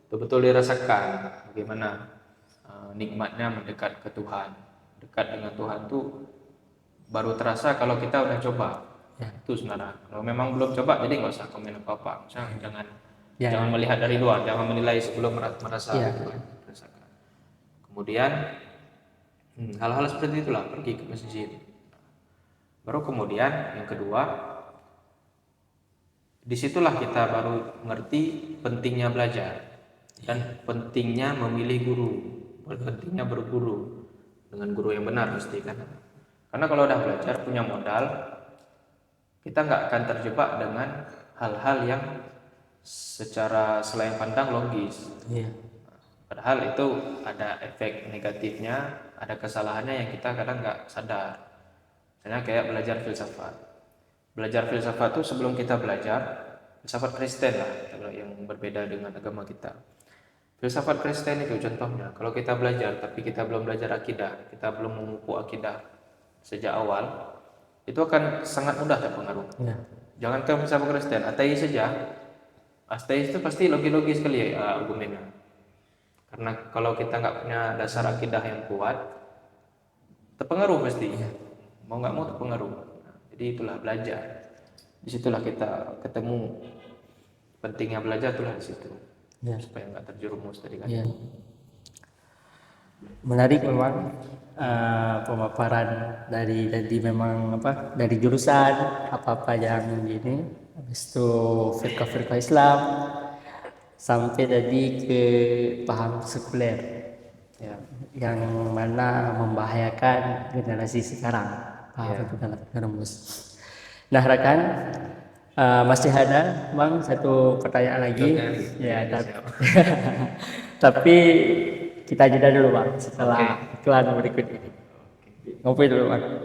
betul-betul dirasakan bagaimana nikmatnya mendekat ke Tuhan. Dekat dengan Tuhan tuh baru terasa kalau kita udah coba. Itu sebenarnya. Kalau memang belum coba, jadi nggak usah komen apa-apa. Jangan melihat dari luar, jangan menilai sebelum merasa gitu kan. Rasakan. Kemudian hal-hal seperti itulah, pergi ke masjid. Baru kemudian yang kedua, disitulah kita baru mengerti pentingnya belajar dan pentingnya memilih guru, pentingnya berguru dengan guru yang benar mesti kan. Karena kalau udah belajar punya modal, kita nggak akan terjebak dengan hal-hal yang secara selain pandang logis. Padahal itu ada efek negatifnya, ada kesalahannya yang kita kadang nggak sadar. Misalnya kayak belajar filsafat. Belajar filsafat itu sebelum kita belajar filsafat Kristen lah, yang berbeda dengan agama kita. Filsafat Kristen itu contohnya, kalau kita belajar tapi kita belum belajar akidah, kita belum memupuk akidah sejak awal, itu akan sangat mudah terpengaruh. Jangankan filsafat Kristen, ateis saja. Ateis itu pasti logis sekali ya argumennya. Karena kalau kita nggak punya dasar akidah yang kuat, terpengaruh pasti. Mau nggak mau terpengaruh. Nah, jadi itulah belajar. Disitulah kita ketemu pentingnya belajar, itulah di situ. Supaya nggak terjerumus tadi kan. Menarik memang pemaparan dari memang dari jurusan apa yang ini, habis itu firqah Islam, sampai tadi ke paham sekuler yang mana membahayakan generasi sekarang, paham itu dalam rumus. Nah rekan, masih ada bang satu pertanyaan lagi tapi kita jeda dulu bang setelah iklan berikut ini. Ngopi dulu bang.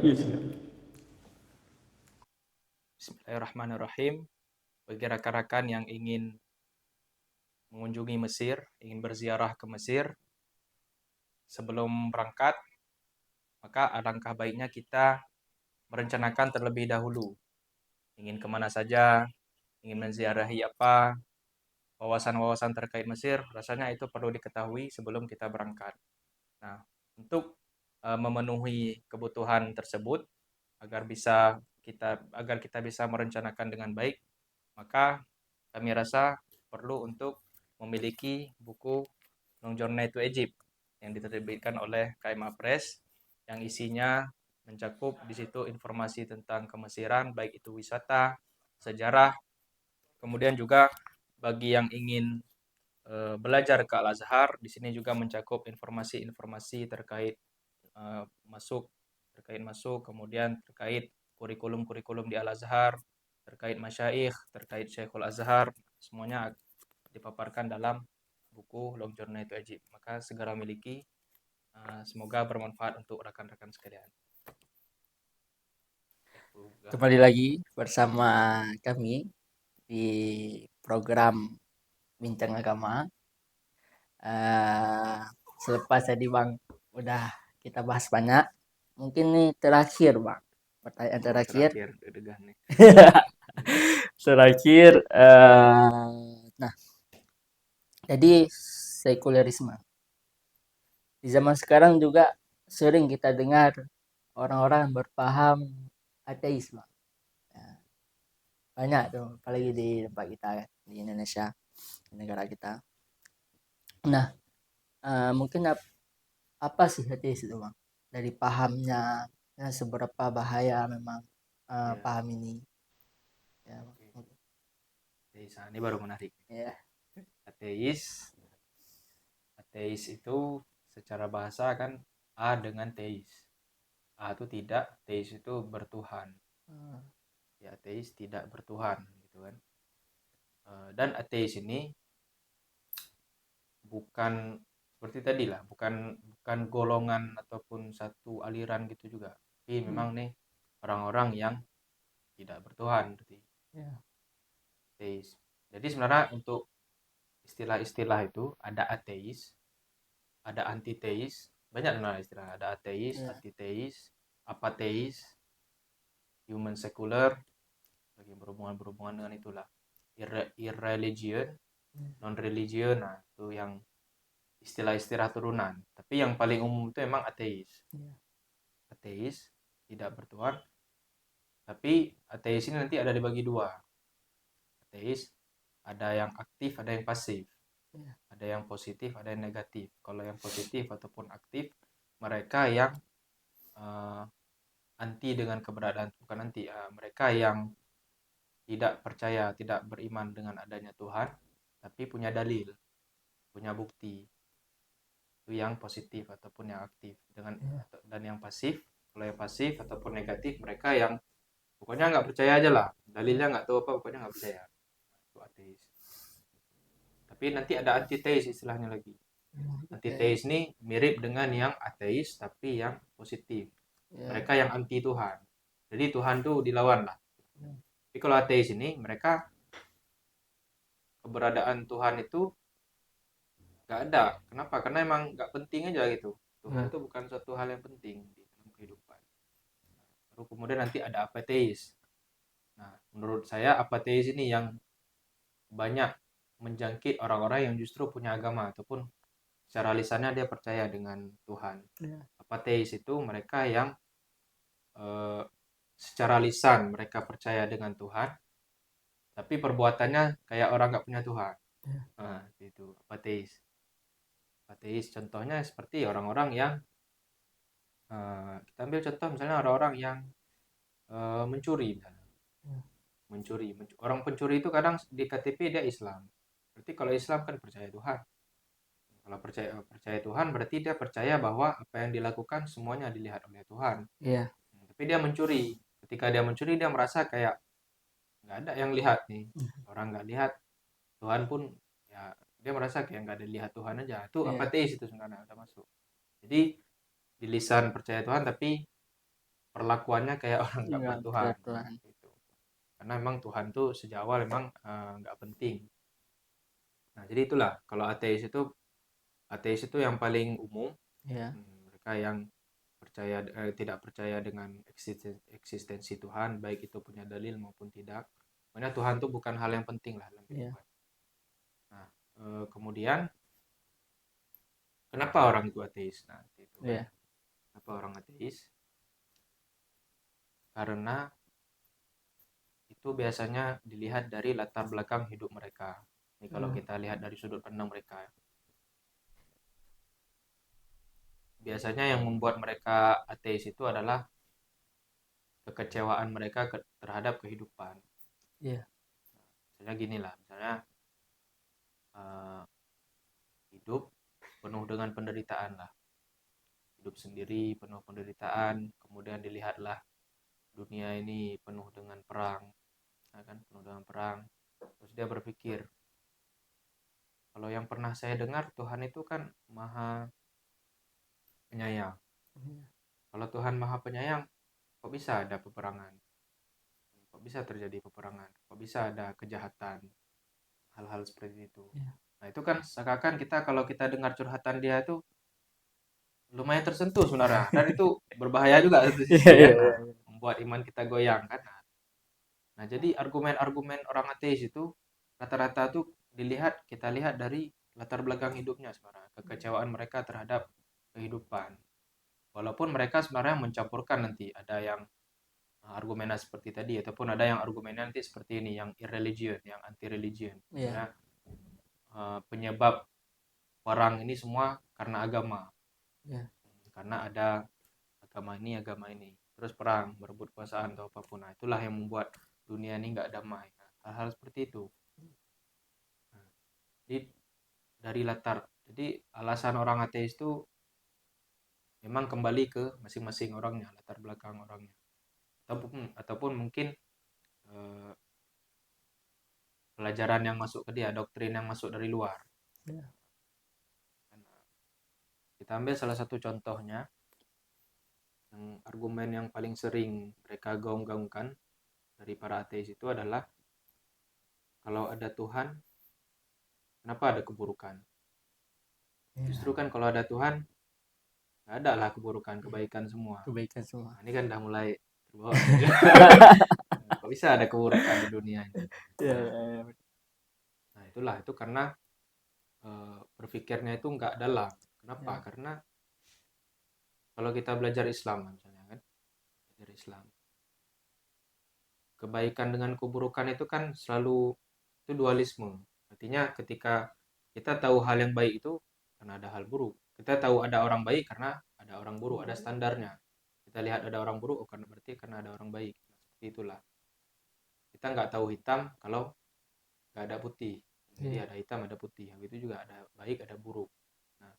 Bismillahirrahmanirrahim. Bagi rekan-rekan yang ingin mengunjungi Mesir, ingin berziarah ke Mesir, sebelum berangkat, maka alangkah baiknya kita merencanakan terlebih dahulu. Ingin kemana saja, ingin menziarahi apa, wawasan-wawasan terkait Mesir, rasanya itu perlu diketahui sebelum kita berangkat. Nah, untuk memenuhi kebutuhan tersebut, agar kita bisa merencanakan dengan baik, maka kami rasa perlu untuk memiliki buku Long Journey to Egypt yang diterbitkan oleh KMA Press, yang isinya mencakup di situ informasi tentang kemesiran, baik itu wisata, sejarah, kemudian juga bagi yang ingin belajar ke Al-Azhar, di sini juga mencakup informasi-informasi terkait masuk, kemudian terkait kurikulum-kurikulum di Al-Azhar, terkait masyaikh, terkait Syekhul Azhar, semuanya dipaparkan dalam buku Long Journey to Egypt. Maka segera miliki. Semoga bermanfaat untuk rekan-rekan sekalian. Kembali lagi bersama kami di program Bincang Agama. Selepas tadi Bang udah kita bahas banyak, mungkin nih terakhir Bang, pertanyaan terakhir. Deg-degan nih. Terakhir, nah, jadi sekulerisme di zaman sekarang juga sering kita dengar orang-orang berpaham ateis, Bang. Ya, banyak tuh, apalagi di tempat kita di Indonesia, di negara kita. Nah, mungkin apa sih ateis itu, Bang? Dari pahamnya, ya, seberapa bahaya memang Ya. paham ini. Ya, Oke. Ateis, ini baru menarik. ya. Ateis itu secara bahasa kan A dengan teis. A itu tidak, teis itu bertuhan. Ya, ateis tidak bertuhan gitu kan. Dan ateis ini bukan seperti tadi lah, bukan golongan ataupun satu aliran gitu juga. Tapi memang nih orang-orang yang tidak bertuhan berarti. Ya. Ateis. Jadi sebenarnya untuk istilah-istilah itu ada ateis, ada antiteis, banyak istilah. Ada ateis, Ya. antiteis, apateis, human secular, lagi berhubungan dengan itulah. Irreligion, non religion, nah itu yang istilah-istilah turunan. Tapi yang paling umum itu memang ateis. Ya. Ateis tidak bertuhan. Tapi ateis ini nanti ada dibagi dua. Ateis ada yang aktif, ada yang pasif. Ya. Ada yang positif, ada yang negatif. Kalau yang positif ataupun aktif, mereka yang anti dengan keberadaan, bukan anti, mereka yang tidak percaya, tidak beriman dengan adanya Tuhan, tapi punya dalil, punya bukti. Itu yang positif ataupun yang aktif. Dan yang pasif, kalau yang pasif ataupun negatif, mereka yang pokoknya nggak percaya aja lah, dalilnya nggak tahu apa, pokoknya nggak percaya. Itu ateis. Tapi nanti ada antiteis istilahnya lagi. Antiteis ini mirip dengan yang ateis tapi yang positif. Mereka yang anti Tuhan. Jadi Tuhan tuh dilawan lah. Tapi kalau ateis ini mereka keberadaan Tuhan itu nggak ada. Kenapa? Karena emang nggak penting aja gitu. Tuhan itu bukan suatu hal yang penting di dalam kehidupan. Baru kemudian nanti ada apateis. Nah, menurut saya apateis ini yang banyak menjangkit orang-orang yang justru punya agama ataupun secara lisannya dia percaya dengan Tuhan. Apateis itu mereka yang secara lisan mereka percaya dengan Tuhan, tapi perbuatannya kayak orang nggak punya Tuhan. Nah, itu ateis. Ateis contohnya seperti orang-orang yang kita ambil contoh misalnya orang-orang yang mencuri misalnya. Mencuri. Orang pencuri itu kadang di KTP dia Islam. Berarti kalau Islam kan percaya Tuhan. Kalau percaya Tuhan berarti dia percaya bahwa apa yang dilakukan semuanya dilihat oleh Tuhan. Iya. Tapi dia mencuri. Ketika dia mencuri dia merasa kayak nggak ada yang lihat nih. Orang nggak lihat, Tuhan pun ya dia merasa kayak nggak ada lihat Tuhan aja. Itu apateis itu sebenarnya udah masuk. Jadi di lisan percaya Tuhan tapi perlakuannya kayak orang nggak bertuhan. Gitu. Karena memang Tuhan tuh sejak awal memang nggak penting. Nah jadi itulah kalau ateis itu yang paling umum. Mereka yang percaya tidak percaya dengan eksistensi Tuhan, baik itu punya dalil maupun tidak. Pokoknya Tuhan itu bukan hal yang penting lah dalam kehidupan. Nah, kemudian kenapa orang itu ateis? Nah, itu kan. Kenapa orang ateis? Karena itu biasanya dilihat dari latar belakang hidup mereka. Ini kalau kita lihat dari sudut pandang mereka. Biasanya yang membuat mereka ateis itu adalah kekecewaan mereka terhadap kehidupan. Misalnya gini lah, misalnya hidup penuh dengan penderitaan lah. Hidup sendiri penuh penderitaan, kemudian dilihatlah dunia ini penuh dengan perang, ya kan? Penuh dengan perang. Terus dia berpikir, Kalau yang pernah saya dengar, Tuhan itu kan maha penyayang. Kalau Tuhan maha penyayang, kok bisa ada peperangan? Kok bisa terjadi peperangan? Kok bisa ada kejahatan? Hal-hal seperti itu. Iya. Nah itu kan seakan kita kalau kita dengar curhatan dia itu lumayan tersentuh sebenarnya. Dan itu berbahaya juga satu Iya, sisi iya, kan. iya. Nah, membuat iman kita goyang kan. Nah jadi argumen-argumen orang ateis itu rata-rata tuh kita lihat dari latar belakang hidupnya sebenarnya. Kekecewaan mereka terhadap kehidupan. Walaupun mereka sebenarnya mencampurkan nanti ada yang argumennya seperti tadi ataupun ada yang argumennya nanti seperti ini yang irreligion, yang anti religion. Iya. Maksudnya penyebab perang ini semua karena agama. Iya. Karena ada agama ini. Terus perang, berebut kekuasaan atau apapun. Nah, itulah yang membuat dunia ini nggak damai. Nah, hal-hal seperti itu. Nah, jadi jadi alasan orang ateis itu memang kembali ke masing-masing orangnya, latar belakang orangnya. Ataupun mungkin eh, pelajaran yang masuk ke dia, doktrin yang masuk dari luar. Iya. Kita ambil salah satu contohnya, yang argumen yang paling sering mereka gaung-gaungkan dari para ateis itu adalah kalau ada Tuhan, kenapa ada keburukan? Iya. Justru kan kalau ada Tuhan, nggak ada lah keburukan, kebaikan semua. Kebaikan semua. Nah, ini kan udah mulai terbawa. Kok bisa ada keburukan di dunia ini? Iya, Nah, iya, iya. nah itulah itu karena berpikirnya itu nggak dalam. Kenapa? Ya. Karena kalau kita belajar Islam misalnya kan, belajar Islam, kebaikan dengan keburukan itu kan selalu itu dualisme. Artinya ketika kita tahu hal yang baik itu karena ada hal buruk. Kita tahu ada orang baik karena ada orang buruk, ada standarnya. Kita lihat ada orang buruk, oh karena berarti karena ada orang baik. Nah, seperti itulah. Kita nggak tahu hitam kalau nggak ada putih. Jadi Iya. ada hitam, ada putih. Habis itu juga ada baik, ada buruk. Nah,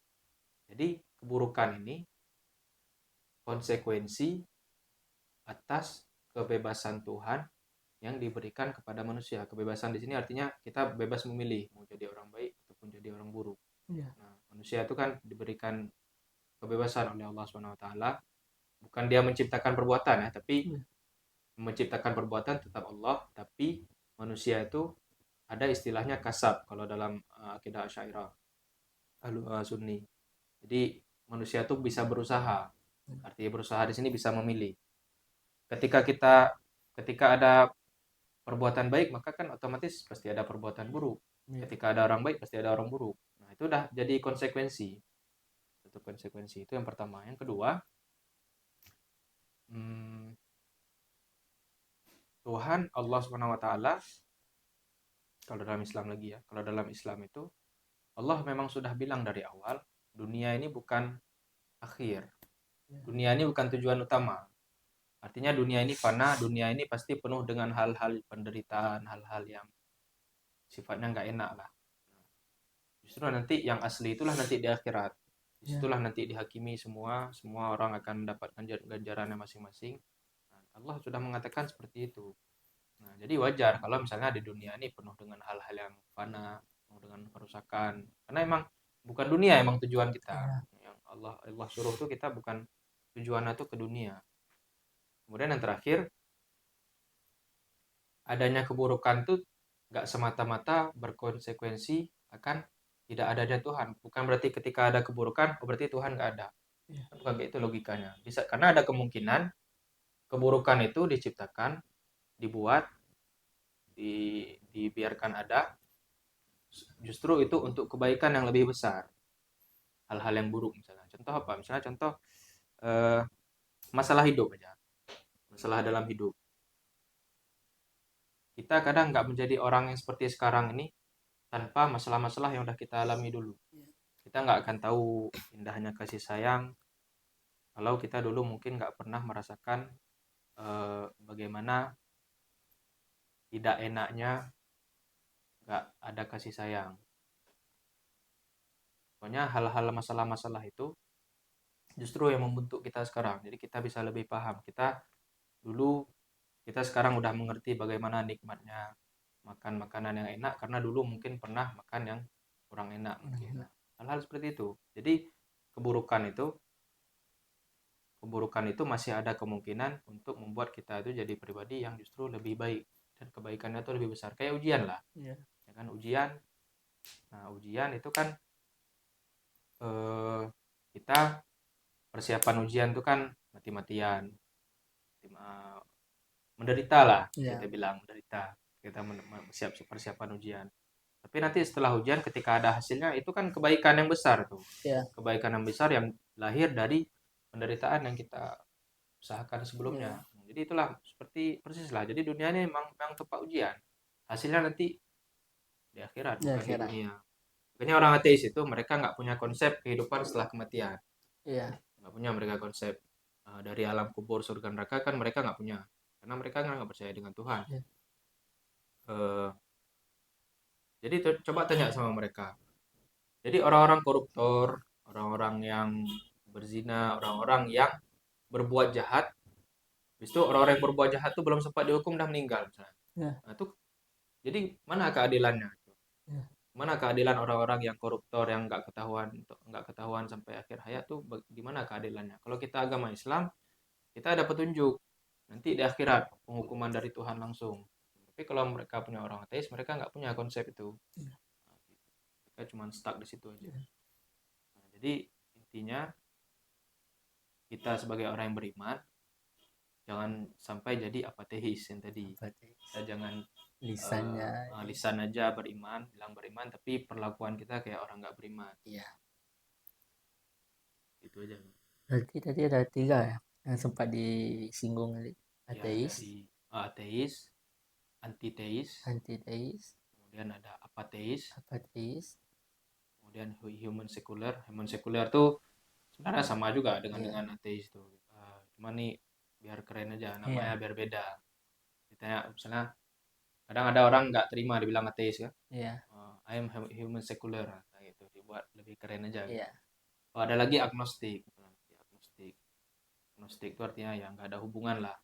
jadi keburukan ini konsekuensi atas kebebasan Tuhan yang diberikan kepada manusia. Kebebasan di sini artinya kita bebas memilih mau jadi orang baik ataupun jadi orang buruk. Iya. Nah, manusia itu kan diberikan kebebasan oleh Allah Subhanahu wa taala. Bukan dia menciptakan perbuatan ya, tapi Iya. menciptakan perbuatan tetap Allah, tapi manusia itu ada istilahnya kasab kalau dalam akidah Asy'ariyah, Sunni. Jadi manusia itu bisa berusaha. Artinya berusaha di sini bisa memilih. Ketika ada perbuatan baik, maka kan otomatis pasti ada perbuatan buruk. Iya. Ketika ada orang baik, pasti ada orang buruk. Nah, itu udah jadi konsekuensi. Satu konsekuensi itu yang pertama. Yang kedua, Tuhan Allah Subhanahu wa taala kalau dalam Islam lagi ya. Kalau dalam Islam itu Allah memang sudah bilang dari awal, dunia ini bukan akhir. Dunia ini bukan tujuan utama. Artinya dunia ini fana, dunia ini pasti penuh dengan hal-hal penderitaan, hal-hal yang sifatnya nggak enak lah. Justru nanti yang asli itulah nanti di akhirat. Disitulah nanti dihakimi semua orang akan mendapatkan ganjarannya masing-masing. Nah, Allah sudah mengatakan seperti itu. Nah, jadi wajar kalau misalnya di dunia ini penuh dengan hal-hal yang fana, penuh dengan kerusakan. Karena emang bukan dunia emang tujuan kita. Yang Allah suruh tuh kita bukan tujuannya tuh ke dunia. Kemudian yang terakhir, adanya keburukan tuh nggak semata-mata berkonsekuensi akan tidak adanya Tuhan. Bukan berarti ketika ada keburukan, oh berarti Tuhan nggak ada. Bukan kayak itu logikanya. Bisa karena ada kemungkinan keburukan itu diciptakan, dibuat, dibiarkan ada, justru itu untuk kebaikan yang lebih besar. Hal-hal yang buruk misalnya. Contoh apa? Misalnya contoh masalah hidup aja. Masalah dalam hidup. Kita kadang nggak menjadi orang yang seperti sekarang ini tanpa masalah-masalah yang udah kita alami dulu. Kita nggak akan tahu indahnya kasih sayang kalau kita dulu mungkin nggak pernah merasakan bagaimana tidak enaknya nggak ada kasih sayang. Pokoknya hal-hal masalah-masalah itu justru yang membentuk kita sekarang. Jadi kita bisa lebih paham. Kita sekarang udah mengerti bagaimana nikmatnya makan makanan yang enak karena dulu mungkin pernah makan yang kurang enak mungkin. Hal-hal seperti itu. Jadi keburukan itu masih ada kemungkinan untuk membuat kita itu jadi pribadi yang justru lebih baik dan kebaikannya itu lebih besar. Kayak ujian lah, Iya. ya kan ujian. Nah, ujian itu kan eh, kita persiapan ujian itu kan mati-matian, menderita lah Iya. kita bilang menderita. Kita siap persiapan ujian. Tapi nanti setelah ujian ketika ada hasilnya itu kan kebaikan yang besar tuh. Iya. Kebaikan yang besar yang lahir dari penderitaan yang kita usahakan sebelumnya. Jadi itulah seperti persis lah. Jadi dunia ini memang tempat ujian. Hasilnya nanti di akhirat, Di bukan di akhirat. dunia. Makanya orang ateis itu mereka nggak punya konsep kehidupan setelah kematian. Iya. Nggak punya mereka konsep dari alam kubur surga neraka kan mereka nggak punya. Karena mereka nggak percaya dengan Tuhan. Iya. Jadi coba tanya sama mereka. Jadi orang-orang koruptor, orang-orang yang berzina, orang-orang yang berbuat jahat, habis itu orang-orang yang berbuat jahat tuh belum sempat dihukum dah meninggal misalnya. Ya. Nah, tuh jadi mana keadilannya? Ya. Mana keadilan orang-orang yang koruptor yang nggak ketahuan sampai akhir hayat tuh gimana keadilannya? Kalau kita agama Islam, kita ada petunjuk nanti di akhirat penghukuman dari Tuhan langsung. Tapi kalau mereka punya orang ateis, mereka nggak punya konsep itu. Mereka cuma stuck di situ aja. Nah, jadi intinya kita sebagai orang yang beriman jangan sampai jadi apateis yang tadi. Kita jangan Lisannya. lisan aja beriman, bilang beriman, tapi perlakuan kita kayak orang nggak beriman. Iya. Itu aja. Berarti tadi ada 3 ya yang sempat disinggung tadi. Ateis, Ya, ateis, antiteis, antiteis, kemudian ada apateis, apateis. kemudian human sekuler. Human sekuler tuh sebenarnya sama juga dengan ateis tuh. Cuma nih biar keren aja namanya, biar beda. Ditanya misalnya kadang ada orang nggak terima dibilang ateis ya. Iya. I am human secular, nah, gitu dibuat lebih keren aja. Iya. Oh, ada lagi agnostik. Agnostik itu artinya ya nggak ada hubungan lah,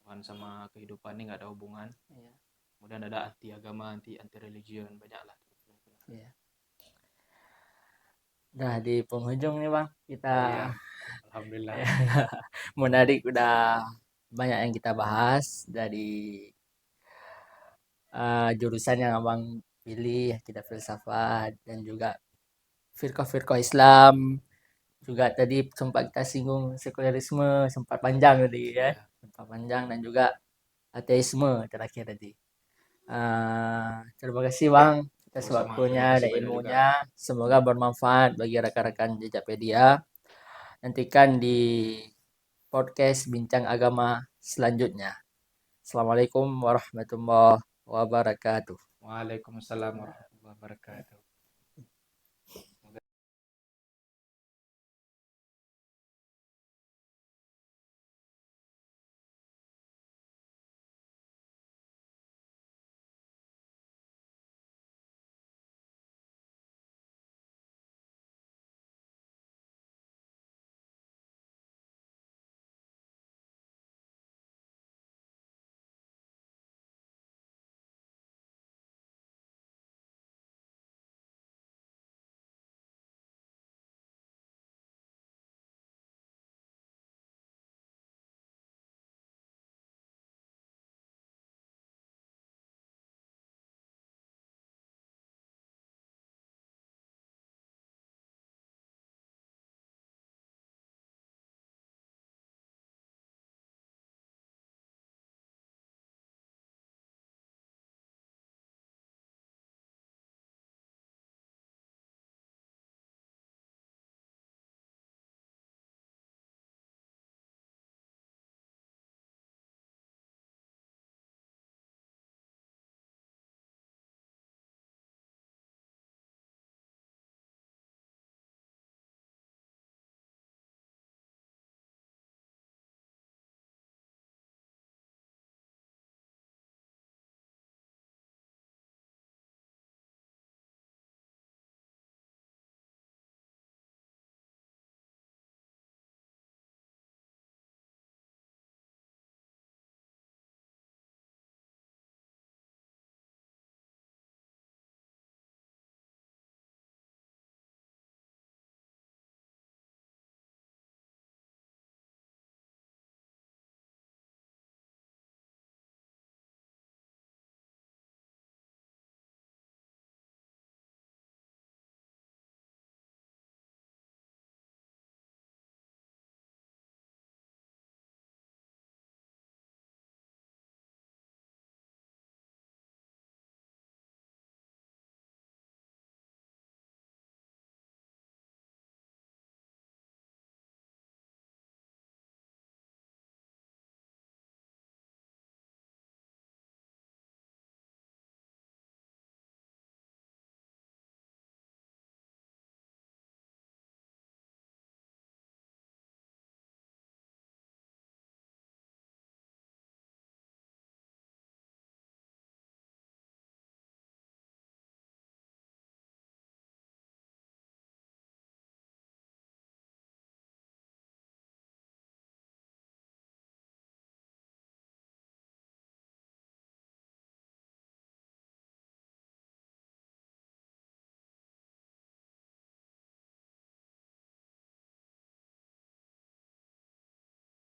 Tuhan sama kehidupan ini nggak ada hubungan. Iya. Kemudian ada anti agama, anti religion, banyak lah. Iya. Nah, di penghujung nih Bang, kita Iya. Alhamdulillah. menarik, udah banyak yang kita bahas dari jurusan yang Abang pilih, kita filsafat dan juga firqah-firqah Islam. Juga tadi sempat kita singgung sekulerisme, sempat panjang tadi ya. Sempat panjang, dan juga ateisme terakhir tadi. Terima kasih Bang atas Sama-sama, waktunya terima kasih dan banyak ilmunya. Semoga bermanfaat bagi rekan-rekan Jejakpedia. Nantikan di podcast Bincang Agama selanjutnya. Assalamualaikum warahmatullahi wabarakatuh. Waalaikumsalam warahmatullahi wabarakatuh.